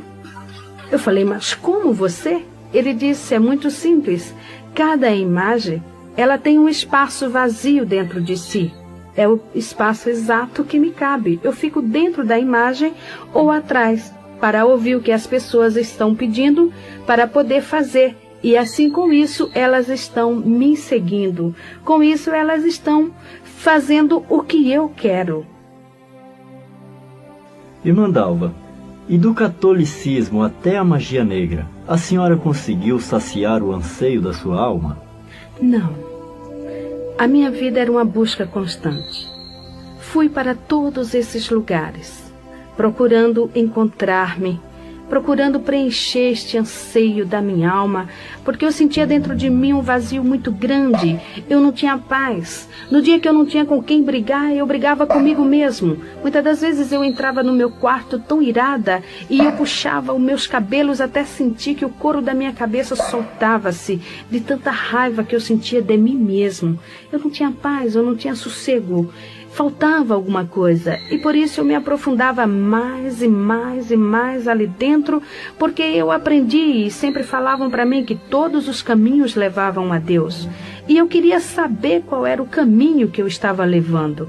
Eu falei, mas como você? Ele disse, é muito simples. Cada imagem, ela tem um espaço vazio dentro de si. É o espaço exato que me cabe. Eu fico dentro da imagem ou atrás, para ouvir o que as pessoas estão pedindo, para poder fazer. E assim com isso, elas estão me seguindo. Com isso, elas estão fazendo o que eu quero. Irmã Dalva, e do catolicismo até a magia negra, a senhora conseguiu saciar o anseio da sua alma? Não. A minha vida era uma busca constante. Fui para todos esses lugares, procurando encontrar-me, procurando preencher este anseio da minha alma, porque eu sentia dentro de mim um vazio muito grande. Eu não tinha paz. No dia que eu não tinha com quem brigar, eu brigava comigo mesmo. Muitas das vezes eu entrava no meu quarto tão irada e eu puxava os meus cabelos até sentir que o couro da minha cabeça soltava-se de tanta raiva que eu sentia de mim mesmo. Eu não tinha paz, eu não tinha sossego. Faltava alguma coisa, e por isso eu me aprofundava mais e mais e mais ali dentro, porque eu aprendi e sempre falavam para mim que todos os caminhos levavam a Deus. E eu queria saber qual era o caminho que eu estava levando.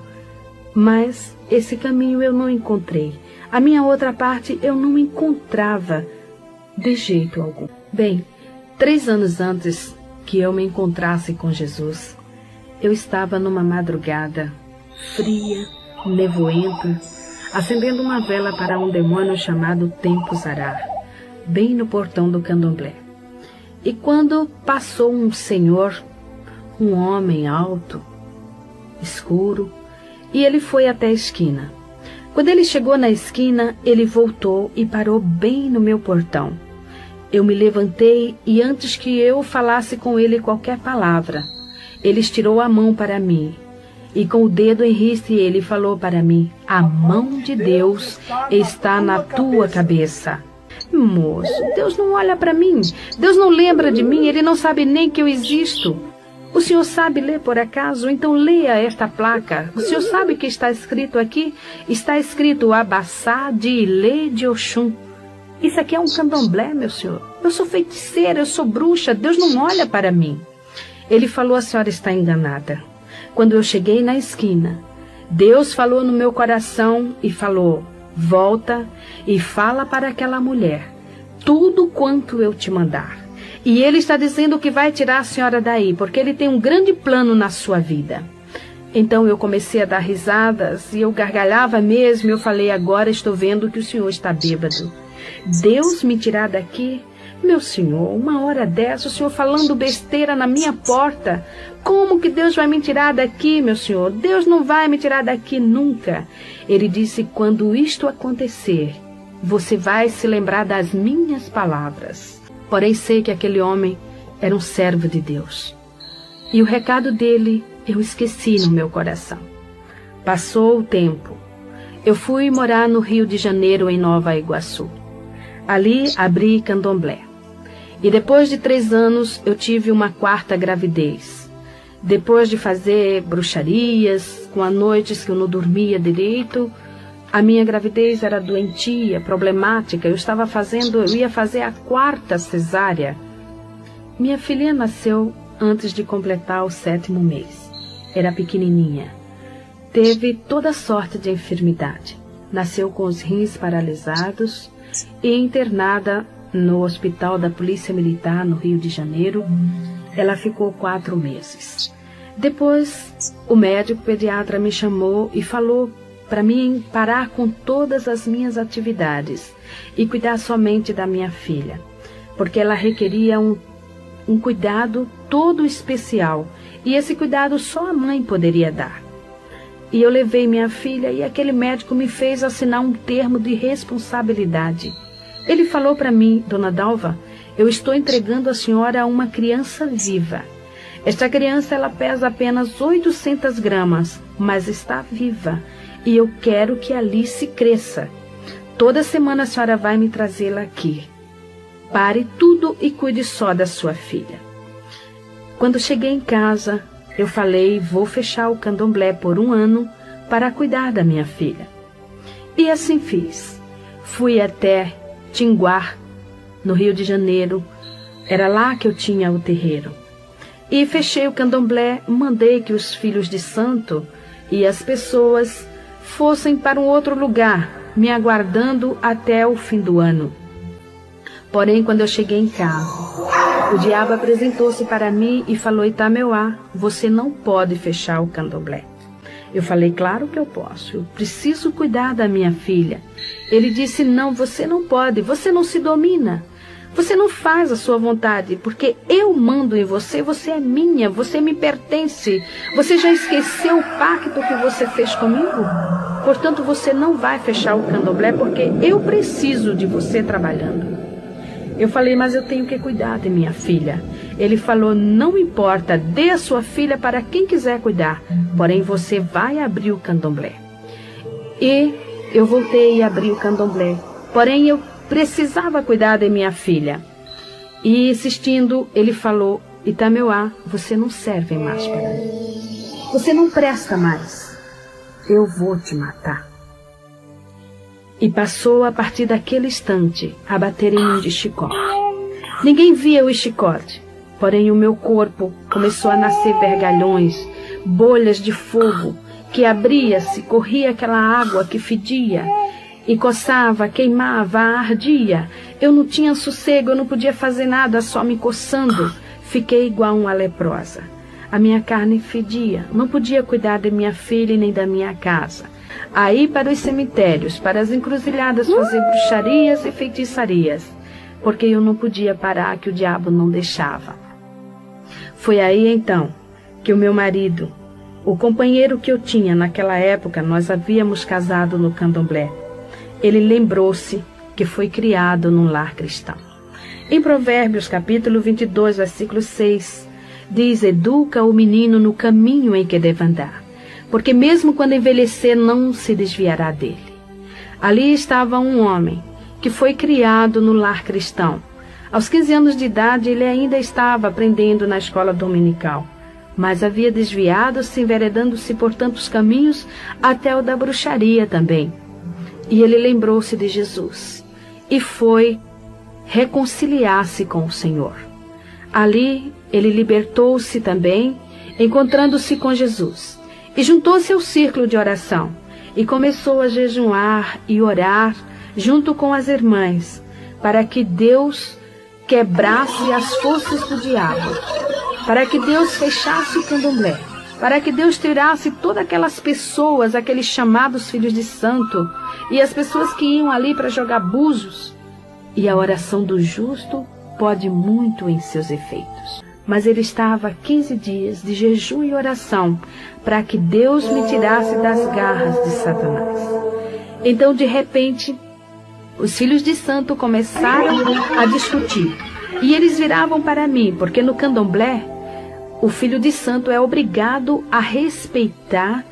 Mas esse caminho eu não encontrei. A minha outra parte eu não encontrava de jeito algum. Bem, 3 anos antes que eu me encontrasse com Jesus, eu estava numa madrugada fria, nevoenta, acendendo uma vela para um demônio chamado Tempo Zarar, bem no portão do candomblé. E quando passou um senhor, um homem alto, escuro, e ele foi até a esquina. Quando ele chegou na esquina, ele voltou e parou bem no meu portão. Eu me levantei e antes que eu falasse com ele qualquer palavra, ele estirou a mão para mim. E com o dedo em riste ele falou para mim: a mão de Deus está na tua cabeça. Moço, Deus não olha para mim. Deus não lembra de mim. Ele não sabe nem que eu existo. O senhor sabe ler por acaso? Então leia esta placa. O senhor sabe o que está escrito aqui? Está escrito Abassá de Ilê de Oxum. Isso aqui é um candomblé, meu senhor. Eu sou feiticeira, eu sou bruxa. Deus não olha para mim. Ele falou: a senhora está enganada. Quando eu cheguei na esquina, Deus falou no meu coração e falou: volta e fala para aquela mulher tudo quanto eu te mandar. E ele está dizendo que vai tirar a senhora daí, porque ele tem um grande plano na sua vida. Então eu comecei a dar risadas e eu gargalhava mesmo. Eu falei: agora estou vendo que o senhor está bêbado. Deus me tirar daqui? Meu senhor, uma hora dessa, o senhor falando besteira na minha porta. Como que Deus vai me tirar daqui, meu senhor? Deus não vai me tirar daqui nunca. Ele disse: quando isto acontecer, você vai se lembrar das minhas palavras. Porém, sei que aquele homem era um servo de Deus. E o recado dele eu esqueci no meu coração. Passou o tempo. Eu fui morar no Rio de Janeiro, em Nova Iguaçu. Ali abri candomblé. E depois de 3 anos eu tive uma 4ª gravidez. Depois de fazer bruxarias, com as noites que eu não dormia direito, a minha gravidez era doentia, problemática. Eu ia fazer a 4ª cesárea. Minha filha nasceu antes de completar o 7º mês. Era pequenininha. Teve toda sorte de enfermidade. Nasceu com os rins paralisados e internada no hospital da Polícia Militar no Rio de Janeiro. Ela ficou 4 meses. Depois, o médico pediatra me chamou e falou para mim parar com todas as minhas atividades e cuidar somente da minha filha, porque ela requeria um cuidado todo especial, e esse cuidado só a mãe poderia dar. E eu levei minha filha e aquele médico me fez assinar um termo de responsabilidade. Ele falou para mim: Dona Dalva, eu estou entregando a senhora a uma criança viva. Esta criança ela pesa apenas 800 gramas, mas está viva. E eu quero que a Alice cresça. Toda semana a senhora vai me trazê-la aqui. Pare tudo e cuide só da sua filha. Quando cheguei em casa, eu falei: vou fechar o candomblé por 1 ano para cuidar da minha filha. E assim fiz. Fui até Tinguá, no Rio de Janeiro. Era lá que eu tinha o terreiro. E fechei o candomblé, mandei que os filhos de santo e as pessoas fossem para um outro lugar, me aguardando até o fim do ano. Porém, quando eu cheguei em casa, o diabo apresentou-se para mim e falou: Itameuá, você não pode fechar o candomblé. Eu falei: claro que eu posso, eu preciso cuidar da minha filha. Ele disse: não, você não pode, você não se domina. Você não faz a sua vontade, porque eu mando em você, você é minha, você me pertence. Você já esqueceu o pacto que você fez comigo? Portanto, você não vai fechar o candomblé, porque eu preciso de você trabalhando. Eu falei, mas eu tenho que cuidar de minha filha. Ele falou, não importa, dê a sua filha para quem quiser cuidar, porém você vai abrir o candomblé. E eu voltei a abrir o candomblé, porém eu precisava cuidar de minha filha. E insistindo, ele falou, Itameuá, você não serve mais para mim. Você não presta mais. Eu vou te matar. E passou a partir daquele instante a bater em mim de chicote. Ninguém via o chicote, porém o meu corpo começou a nascer vergalhões, bolhas de fogo, que abria-se, corria aquela água que fedia, e coçava, queimava, ardia. Eu não tinha sossego, eu não podia fazer nada, só me coçando. Fiquei igual uma leprosa. A minha carne fedia, não podia cuidar de minha filha e nem da minha casa. Aí para os cemitérios, para as encruzilhadas, fazer bruxarias e feitiçarias, porque eu não podia parar, que o diabo não deixava. Foi aí então que o meu marido, o companheiro que eu tinha naquela época, nós havíamos casado no candomblé, ele lembrou-se que foi criado num lar cristão. Em Provérbios, capítulo 22, versículo 6, diz, educa o menino no caminho em que deve andar, porque mesmo quando envelhecer não se desviará dele. Ali estava um homem que foi criado no lar cristão. Aos 15 anos de idade ele ainda estava aprendendo na escola dominical, mas havia desviado-se, enveredando-se por tantos caminhos, até o da bruxaria também. E ele lembrou-se de Jesus e foi reconciliar-se com o Senhor. Ali ele libertou-se também, encontrando-se com Jesus, e juntou-se ao círculo de oração e começou a jejuar e orar junto com as irmãs, para que Deus quebrasse as forças do diabo, para que Deus fechasse o candomblé, para que Deus tirasse todas aquelas pessoas, aqueles chamados filhos de santo, e as pessoas que iam ali para jogar búzios. E a oração do justo pode muito em seus efeitos. Mas ele estava 15 dias de jejum e oração para que Deus me tirasse das garras de Satanás. Então, de repente, os filhos de santo começaram a discutir. E eles viravam para mim, porque no candomblé, o filho de santo é obrigado a respeitar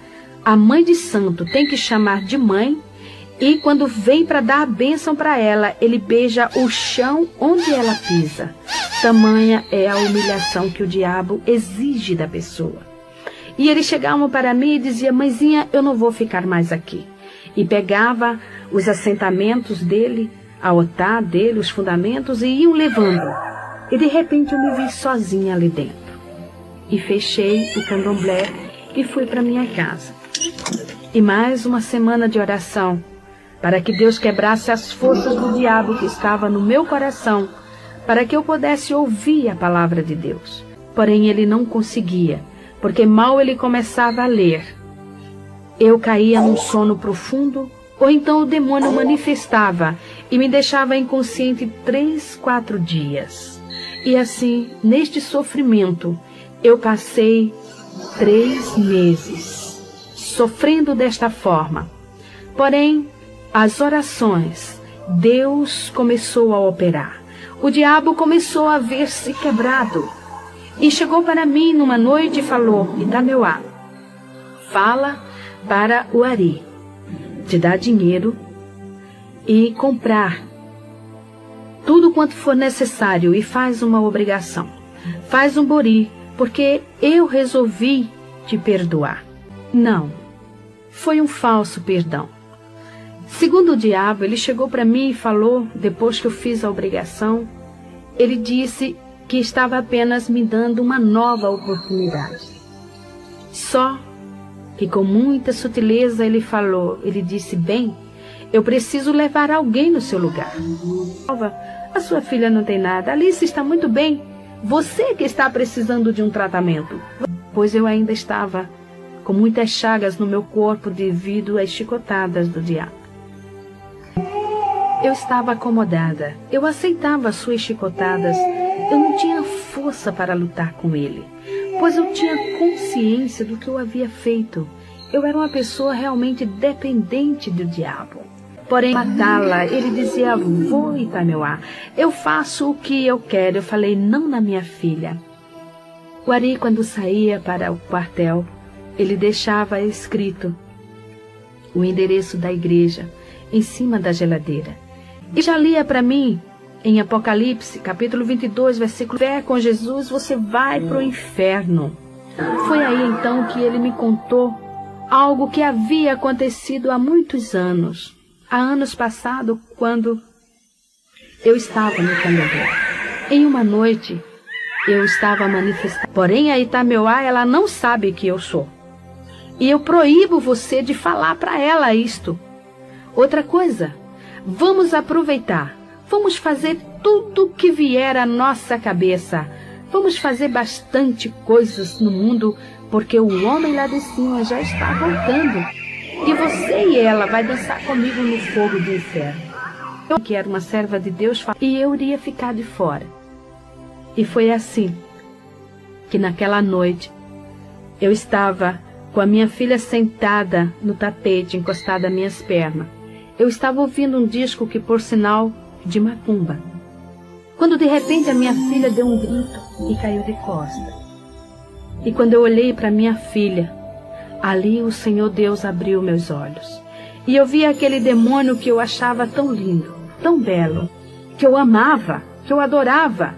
a mãe de santo, tem que chamar de mãe, e quando vem para dar a bênção para ela, ele beija o chão onde ela pisa. Tamanha é a humilhação que o diabo exige da pessoa. E eles chegavam para mim e diziam, mãezinha, eu não vou ficar mais aqui. E pegava os assentamentos dele, a otá dele, os fundamentos, e iam levando. E de repente eu me vi sozinha ali dentro. E fechei o candomblé e fui para minha casa. E mais uma semana de oração, para que Deus quebrasse as forças do diabo que estava no meu coração, para que eu pudesse ouvir a palavra de Deus. Porém, ele não conseguia, porque mal ele começava a ler, eu caía num sono profundo, ou então o demônio manifestava e me deixava inconsciente 3, 4 dias. E assim, neste sofrimento, eu passei 3 meses, sofrendo desta forma. Porém, as orações, Deus começou a operar. O diabo começou a ver-se quebrado. E chegou para mim numa noite e falou, Itameuá, fala para o Ari, te dá dinheiro e comprar tudo quanto for necessário e faz uma obrigação. Faz um bori, porque eu resolvi te perdoar. Não, foi um falso perdão. Segundo o diabo, ele chegou para mim e falou, depois que eu fiz a obrigação, ele disse que estava apenas me dando uma nova oportunidade. Só que com muita sutileza ele falou, ele disse, bem, eu preciso levar alguém no seu lugar. A sua filha não tem nada, Alice está muito bem, você que está precisando de um tratamento. Pois eu ainda estava com muitas chagas no meu corpo devido às chicotadas do diabo. Eu estava acomodada. Eu aceitava as suas chicotadas. Eu não tinha força para lutar com ele, pois eu tinha consciência do que eu havia feito. Eu era uma pessoa realmente dependente do diabo. Porém, matá-la, ele dizia: vou, Itameuá, eu faço o que eu quero. Eu falei: não na minha filha. O Ari, quando saía para o quartel, ele deixava escrito o endereço da igreja em cima da geladeira. E já lia para mim, em Apocalipse, capítulo 22, versículo: fé com Jesus, você vai para o inferno. Foi aí então que ele me contou algo que havia acontecido há muitos anos. Há anos passados, quando eu estava no Candomblé. Em uma noite, eu estava manifestando. Porém, a Itameuá, ela não sabe que eu sou. E eu proíbo você de falar para ela isto. Outra coisa, vamos aproveitar. Vamos fazer tudo que vier à nossa cabeça. Vamos fazer bastante coisas no mundo, porque o homem lá de cima já está voltando. E você e ela vai dançar comigo no fogo do inferno. Eu, que era uma serva de Deus, e eu iria ficar de fora. E foi assim que naquela noite eu estava com a minha filha sentada no tapete, encostada às minhas pernas. Eu estava ouvindo um disco que, por sinal, de macumba. Quando de repente a minha filha deu um grito e caiu de costas. E quando eu olhei para minha filha, ali o Senhor Deus abriu meus olhos. E eu vi aquele demônio que eu achava tão lindo, tão belo, que eu amava, que eu adorava.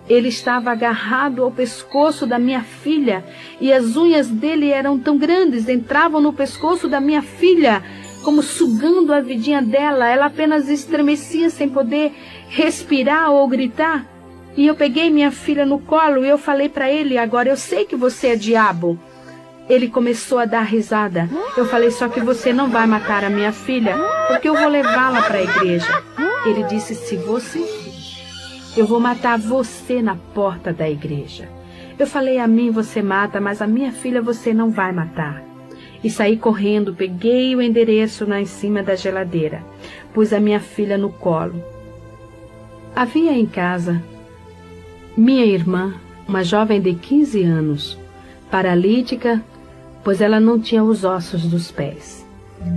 Ele estava agarrado ao pescoço da minha filha e as unhas dele eram tão grandes, entravam no pescoço da minha filha, como sugando a vidinha dela. Ela apenas estremecia sem poder respirar ou gritar. E eu peguei minha filha no colo e eu falei para ele: agora eu sei que você é diabo. Ele começou a dar risada. Eu falei: só que você não vai matar a minha filha, porque eu vou levá-la para a igreja. Ele disse: se você... eu vou matar você na porta da igreja. Eu falei: a mim você mata, mas a minha filha você não vai matar. E saí correndo, peguei o endereço lá em cima da geladeira, pus a minha filha no colo. Havia em casa minha irmã, uma jovem de 15 anos, paralítica, pois ela não tinha os ossos dos pés.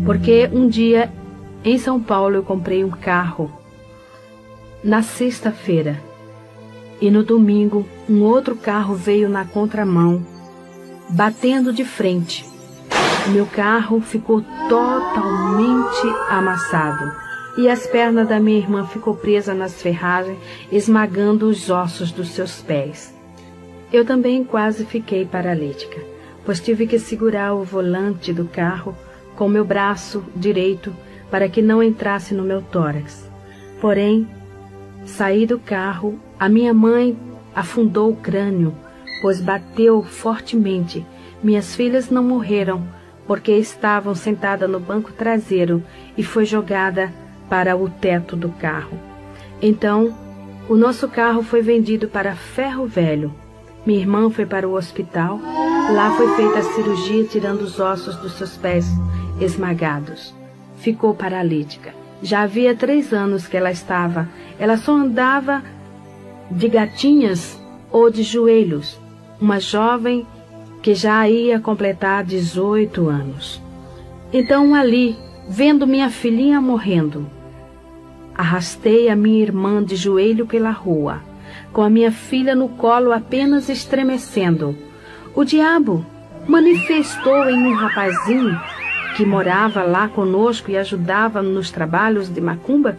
Porque um dia, em São Paulo, eu comprei um carro na sexta-feira, e no domingo um outro carro veio na contramão, batendo de frente. O meu carro ficou totalmente amassado e as pernas da minha irmã ficou presa nas ferragens, esmagando os ossos dos seus pés. Eu também quase fiquei paralítica, pois tive que segurar o volante do carro com meu braço direito para que não entrasse no meu tórax. Porém, saí do carro, a minha mãe afundou o crânio, pois bateu fortemente. Minhas filhas não morreram, porque estavam sentadas no banco traseiro e foi jogada para o teto do carro. Então, o nosso carro foi vendido para Ferro Velho. Minha irmã foi para o hospital. Lá foi feita a cirurgia, tirando os ossos dos seus pés esmagados. Ficou paralítica. Já havia 3 anos que ela só andava de gatinhas ou de joelhos. Uma jovem que já ia completar 18 anos. Então ali, vendo minha filhinha morrendo, arrastei a minha irmã de joelho pela rua, com a minha filha no colo apenas estremecendo. O diabo manifestou em um rapazinho que morava lá conosco e ajudava nos trabalhos de macumba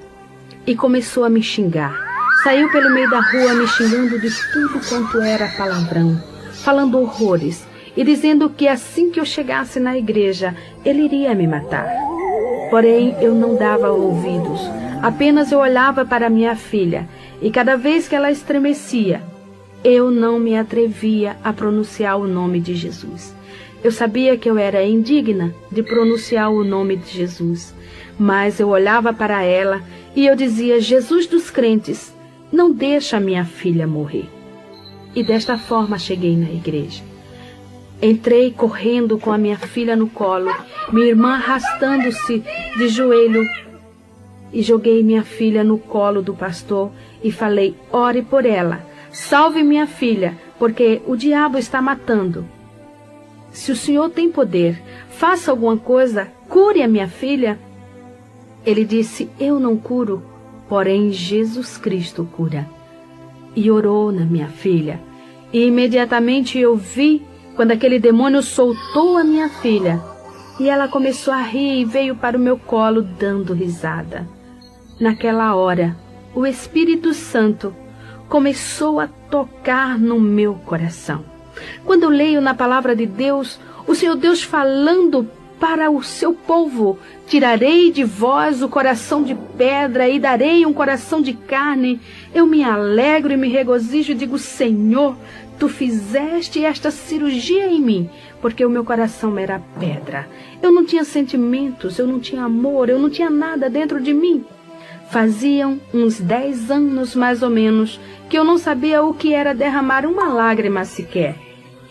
e começou a me xingar. Saiu pelo meio da rua me xingando de tudo quanto era palavrão, falando horrores e dizendo que assim que eu chegasse na igreja, ele iria me matar. Porém, eu não dava ouvidos, apenas eu olhava para minha filha e cada vez que ela estremecia, eu não me atrevia a pronunciar o nome de Jesus. Eu sabia que eu era indigna de pronunciar o nome de Jesus, mas eu olhava para ela e eu dizia: Jesus dos crentes, não deixa minha filha morrer. E desta forma cheguei na igreja. Entrei correndo com a minha filha no colo, minha irmã arrastando-se de joelho e joguei minha filha no colo do pastor e falei: ore por ela, salve minha filha, porque o diabo está matando. Se o senhor tem poder, faça alguma coisa, cure a minha filha. Ele disse: eu não curo, porém Jesus Cristo cura. E orou na minha filha. E imediatamente eu vi quando aquele demônio soltou a minha filha. E ela começou a rir e veio para o meu colo dando risada. Naquela hora, o Espírito Santo começou a tocar no meu coração. Quando eu leio na palavra de Deus, o Senhor Deus falando para o seu povo: tirarei de vós o coração de pedra e darei um coração de carne. Eu me alegro e me regozijo e digo: Senhor, tu fizeste esta cirurgia em mim, porque o meu coração era pedra. Eu não tinha sentimentos, eu não tinha amor, eu não tinha nada dentro de mim. Faziam uns 10 anos, mais ou menos, que eu não sabia o que era derramar uma lágrima sequer.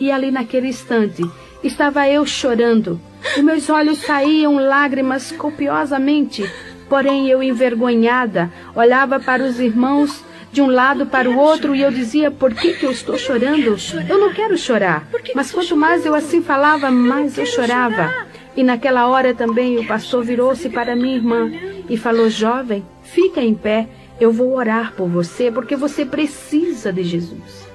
E ali naquele instante, estava eu chorando, e meus olhos saíam lágrimas copiosamente, porém eu, envergonhada, olhava para os irmãos de um lado para o outro e eu dizia: por que eu estou chorando? Eu não quero chorar. Mas quanto mais eu assim falava, mais eu chorava. E naquela hora também o pastor virou-se para minha irmã e falou: jovem, fica em pé, eu vou orar por você, porque você precisa de Jesus.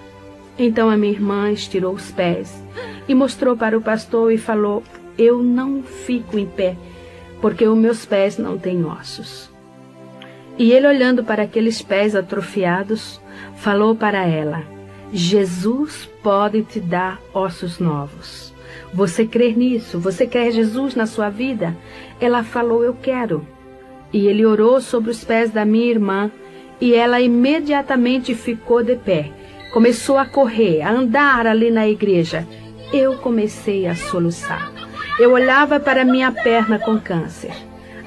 Então a minha irmã estirou os pés e mostrou para o pastor e falou: eu não fico em pé, porque os meus pés não têm ossos. E ele, olhando para aqueles pés atrofiados, falou para ela: Jesus pode te dar ossos novos. Você crê nisso? Você quer Jesus na sua vida? Ela falou: eu quero. E ele orou sobre os pés da minha irmã e ela imediatamente ficou de pé. Começou a correr, a andar ali na igreja. Eu comecei a soluçar. Eu olhava para minha perna com câncer.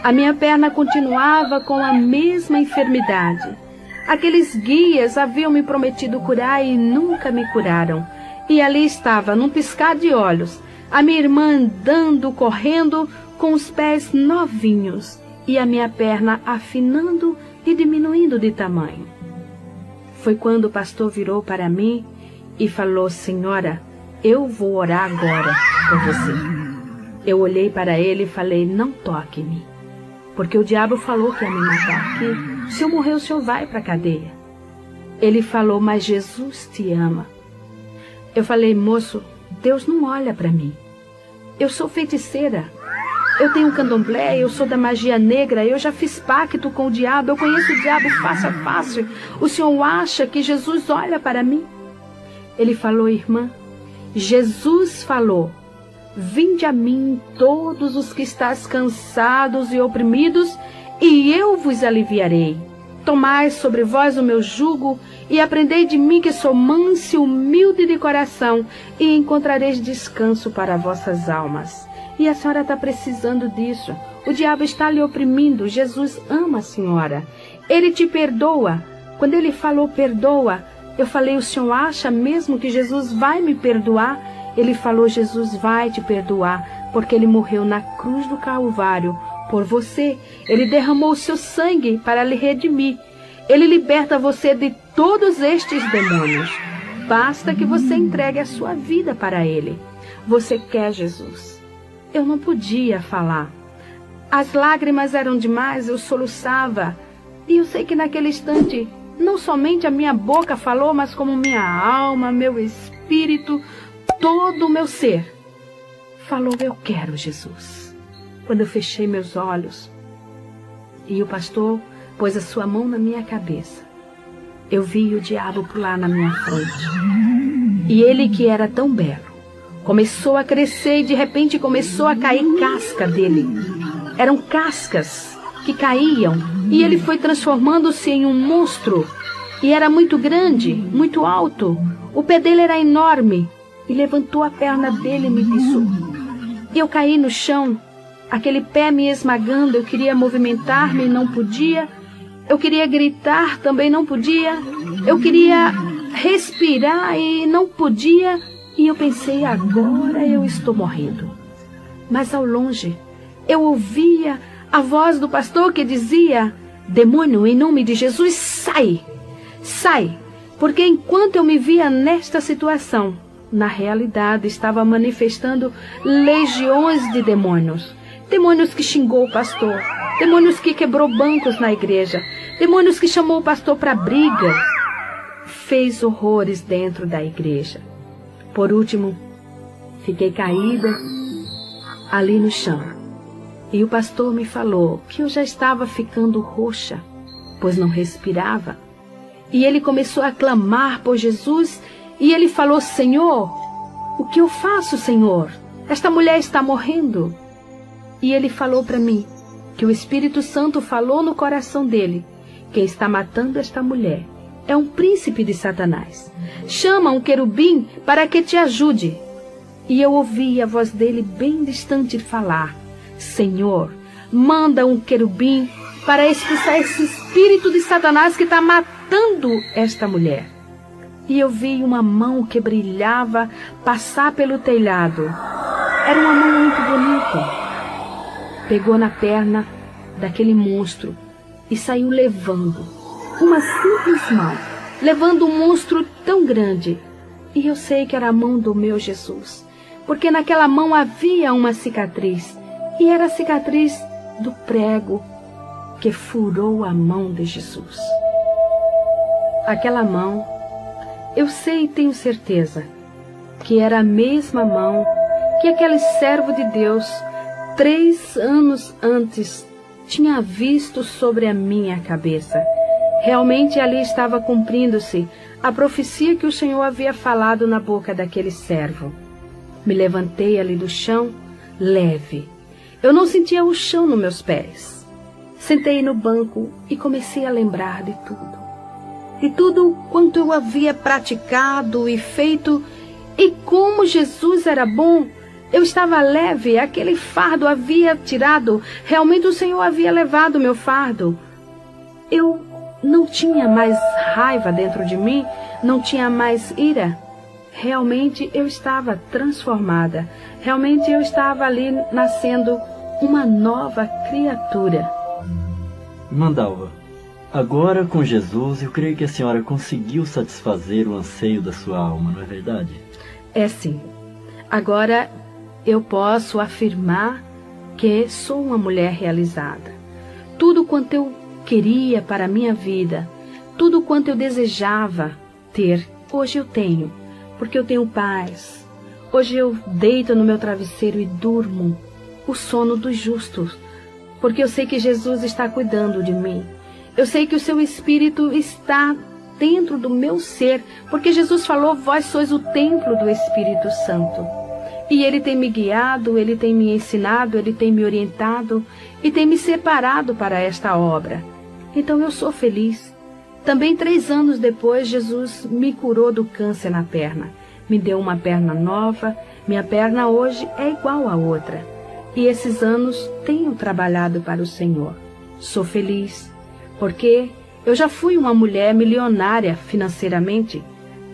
A minha perna continuava com a mesma enfermidade. Aqueles guias haviam me prometido curar e nunca me curaram. E ali estava, num piscar de olhos, a minha irmã andando, correndo, com os pés novinhos e a minha perna afinando e diminuindo de tamanho. Foi quando o pastor virou para mim e falou: senhora, eu vou orar agora por você. Eu olhei para ele e falei: não toque em mim, porque o diabo falou que ia me matar, que se eu morrer o senhor vai para a cadeia. Ele falou: mas Jesus te ama. Eu falei: moço, Deus não olha para mim. Eu sou feiticeira. Eu tenho candomblé, eu sou da magia negra, eu já fiz pacto com o diabo, eu conheço o diabo face a face. O senhor acha que Jesus olha para mim? Ele falou: irmã, Jesus falou: vinde a mim todos os que estáis cansados e oprimidos, e eu vos aliviarei. Tomai sobre vós o meu jugo e aprendei de mim, que sou manso e humilde de coração, e encontrareis descanso para vossas almas. E a senhora está precisando disso. O diabo está lhe oprimindo. Jesus ama a senhora. Ele te perdoa. Quando ele falou perdoa, eu falei: o senhor acha mesmo que Jesus vai me perdoar? Ele falou: Jesus vai te perdoar, porque ele morreu na cruz do Calvário por você. Ele derramou o seu sangue para lhe redimir. Ele liberta você de todos estes demônios. Basta que você entregue a sua vida para ele. Você quer Jesus? Eu não podia falar. As lágrimas eram demais, eu soluçava. E eu sei que naquele instante, não somente a minha boca falou, mas como minha alma, meu espírito, todo o meu ser falou: eu quero Jesus. Quando eu fechei meus olhos e o pastor pôs a sua mão na minha cabeça, eu vi o diabo pular na minha frente. E ele, que era tão belo, começou a crescer e de repente começou a cair casca dele. Eram cascas que caíam e ele foi transformando-se em um monstro. E era muito grande, muito alto. O pé dele era enorme e levantou a perna dele e me pisou. Eu caí no chão, aquele pé me esmagando. Eu queria movimentar-me e não podia. Eu queria gritar, também não podia. Eu queria respirar e não podia. E eu pensei: agora eu estou morrendo. Mas ao longe, eu ouvia a voz do pastor que dizia: demônio, em nome de Jesus, sai! Sai! Porque enquanto eu me via nesta situação, na realidade estava manifestando legiões de demônios. Demônios que xingou o pastor, demônios que quebrou bancos na igreja, demônios que chamou o pastor para briga, fez horrores dentro da igreja. Por último, fiquei caída ali no chão. E o pastor me falou que eu já estava ficando roxa, pois não respirava. E ele começou a clamar por Jesus e ele falou: Senhor, o que eu faço, Senhor? Esta mulher está morrendo. E ele falou para mim que o Espírito Santo falou no coração dele: quem está matando esta mulher é um príncipe de Satanás. Chama um querubim para que te ajude. E eu ouvi a voz dele bem distante falar: Senhor, manda um querubim para expulsar esse espírito de Satanás que está matando esta mulher. E eu vi uma mão que brilhava passar pelo telhado. Era uma mão muito bonita. Pegou na perna daquele monstro e saiu levando. Uma simples mão, levando um monstro tão grande. E eu sei que era a mão do meu Jesus, porque naquela mão havia uma cicatriz. E era a cicatriz do prego que furou a mão de Jesus. Aquela mão, eu sei e tenho certeza que era a mesma mão que aquele servo de Deus, 3 anos antes, tinha visto sobre a minha cabeça. Realmente ali estava cumprindo-se a profecia que o Senhor havia falado na boca daquele servo. Me levantei ali do chão, leve. Eu não sentia o chão nos meus pés. Sentei no banco e comecei a lembrar de tudo. De tudo quanto eu havia praticado e feito, e como Jesus era bom. Eu estava leve, aquele fardo havia tirado, realmente o Senhor havia levado meu fardo. Eu não tinha mais raiva dentro de mim, não tinha mais ira. Realmente eu estava transformada, realmente eu estava ali nascendo uma nova criatura. Irmã Dalva, agora com Jesus eu creio que a senhora conseguiu satisfazer o anseio da sua alma, não é verdade? É sim. Agora eu posso afirmar que sou uma mulher realizada. Tudo quanto eu queria para a minha vida, tudo quanto eu desejava ter, hoje eu tenho, porque eu tenho paz. Hoje eu deito no meu travesseiro e durmo o sono dos justos, porque eu sei que Jesus está cuidando de mim. Eu sei que o seu Espírito está dentro do meu ser, porque Jesus falou: vós sois o templo do Espírito Santo. E Ele tem me guiado, Ele tem me ensinado, Ele tem me orientado e tem me separado para esta obra. Então eu sou feliz. Também 3 anos depois, Jesus me curou do câncer na perna. Me deu uma perna nova, minha perna hoje é igual à outra. E esses anos tenho trabalhado para o Senhor. Sou feliz, porque eu já fui uma mulher milionária financeiramente,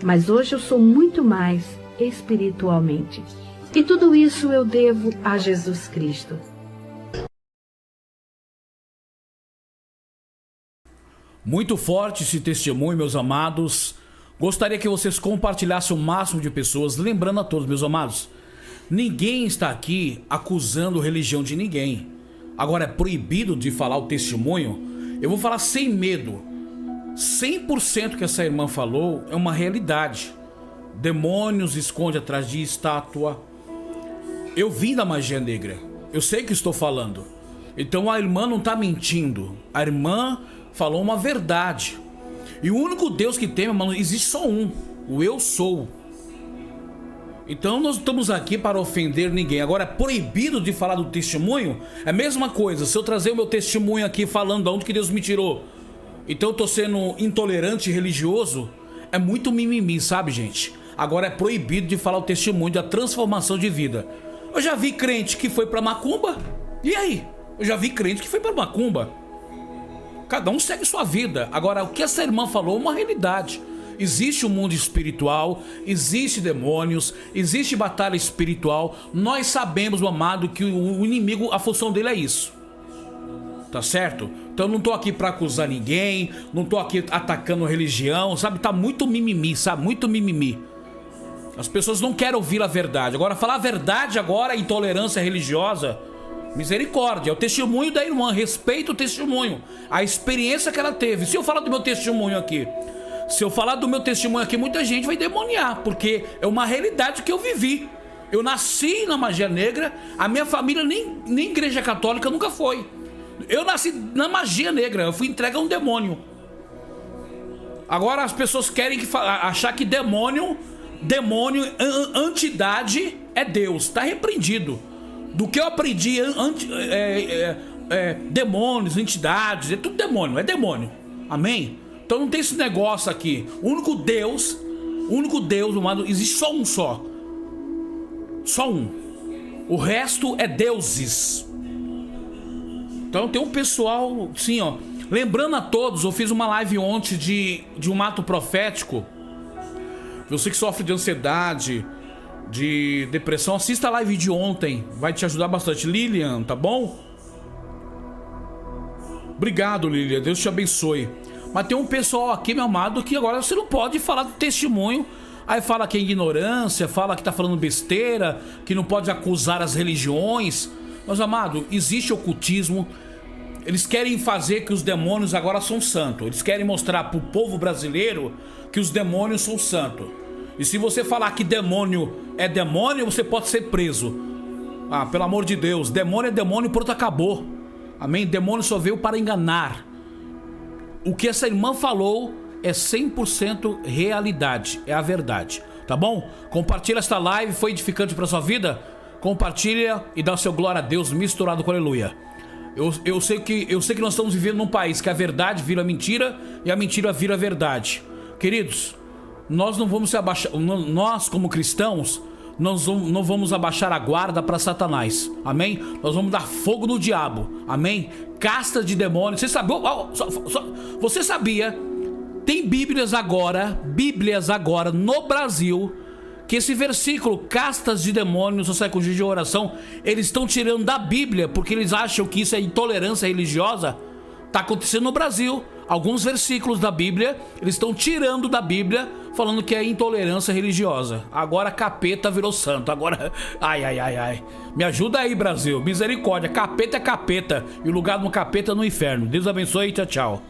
mas hoje eu sou muito mais espiritualmente. E tudo isso eu devo a Jesus Cristo. Muito forte esse testemunho, meus amados. Gostaria que vocês compartilhassem o máximo de pessoas, lembrando a todos, meus amados, ninguém está aqui acusando religião de ninguém. Agora é proibido de falar o testemunho. Eu vou falar sem medo. 100% que essa irmã falou é uma realidade. Demônios escondem atrás de estátua. Eu vim da magia negra. Eu sei o que estou falando. Então a irmã não está mentindo. A irmã falou uma verdade. E o único Deus que tem, irmão, existe só um. O eu sou. Então nós estamos aqui para ofender ninguém. Agora é proibido de falar do testemunho? É a mesma coisa. Se eu trazer o meu testemunho aqui falando de onde que Deus me tirou, então eu estou sendo intolerante e religioso? É muito mimimi, sabe, gente? Agora é proibido de falar o testemunho da transformação de vida. Eu já vi crente que foi para macumba. E aí? Eu já vi crente que foi para macumba. Cada um segue sua vida. Agora, o que essa irmã falou é uma realidade. Existe um mundo espiritual, existe demônios, existe batalha espiritual. Nós sabemos, meu amado, que o inimigo, a função dele é isso. Tá certo? Então eu não tô aqui pra acusar ninguém, não tô aqui atacando religião, sabe? Tá muito mimimi, sabe? Muito mimimi. As pessoas não querem ouvir a verdade. Agora, falar a verdade agora, intolerância religiosa, misericórdia. É o testemunho da irmã, respeito o testemunho, a experiência que ela teve. Se eu falar do meu testemunho aqui, muita gente vai demoniar, porque é uma realidade que eu vivi. Eu nasci na magia negra, a minha família nem igreja católica nunca foi. Eu nasci na magia negra, eu fui entregue a um demônio. Agora as pessoas querem achar que demônio, entidade é Deus. Tá repreendido. Do que eu aprendi, demônios, entidades, é tudo demônio, é demônio. Amém? Então não tem esse negócio aqui. O único Deus, amado, existe só um só. Só um. O resto é deuses. Então tem um pessoal, sim, ó. Lembrando a todos, eu fiz uma live ontem de um ato profético. Você que sofre de ansiedade, de depressão, assista a live de ontem. Vai te ajudar bastante. Lilian, tá bom? Obrigado, Lilian. Deus te abençoe. Mas tem um pessoal aqui, meu amado, que agora você não pode falar do testemunho. Aí fala que é ignorância, fala que tá falando besteira, que não pode acusar as religiões. Meus amados, existe ocultismo. Eles querem fazer que os demônios agora são santos. Eles querem mostrar pro povo brasileiro que os demônios são santos. E se você falar que demônio é demônio, você pode ser preso. Ah, pelo amor de Deus, demônio é demônio e pronto, acabou. Amém? Demônio só veio para enganar. O que essa irmã falou é 100% realidade, é a verdade, tá bom? Compartilha esta live, foi edificante para sua vida? Compartilha e dá o seu glória a Deus misturado com aleluia. Eu sei que nós estamos vivendo num país que a verdade vira mentira e a mentira vira verdade. Queridos, nós não vamos se abaixar, nós como cristãos, nós não vamos abaixar a guarda para Satanás, amém? Nós vamos dar fogo no diabo, amém? Castas de demônios. Você sabia? Tem Bíblias agora no Brasil, que esse versículo, castas de demônios, só sai com de oração, eles estão tirando da Bíblia, porque eles acham que isso é intolerância religiosa. Tá acontecendo no Brasil. Alguns versículos da Bíblia, eles estão tirando da Bíblia, falando que é intolerância religiosa. Agora capeta virou santo. Agora, ai. Me ajuda aí, Brasil. Misericórdia, capeta é capeta. E o lugar do capeta é no inferno. Deus abençoe e tchau, tchau.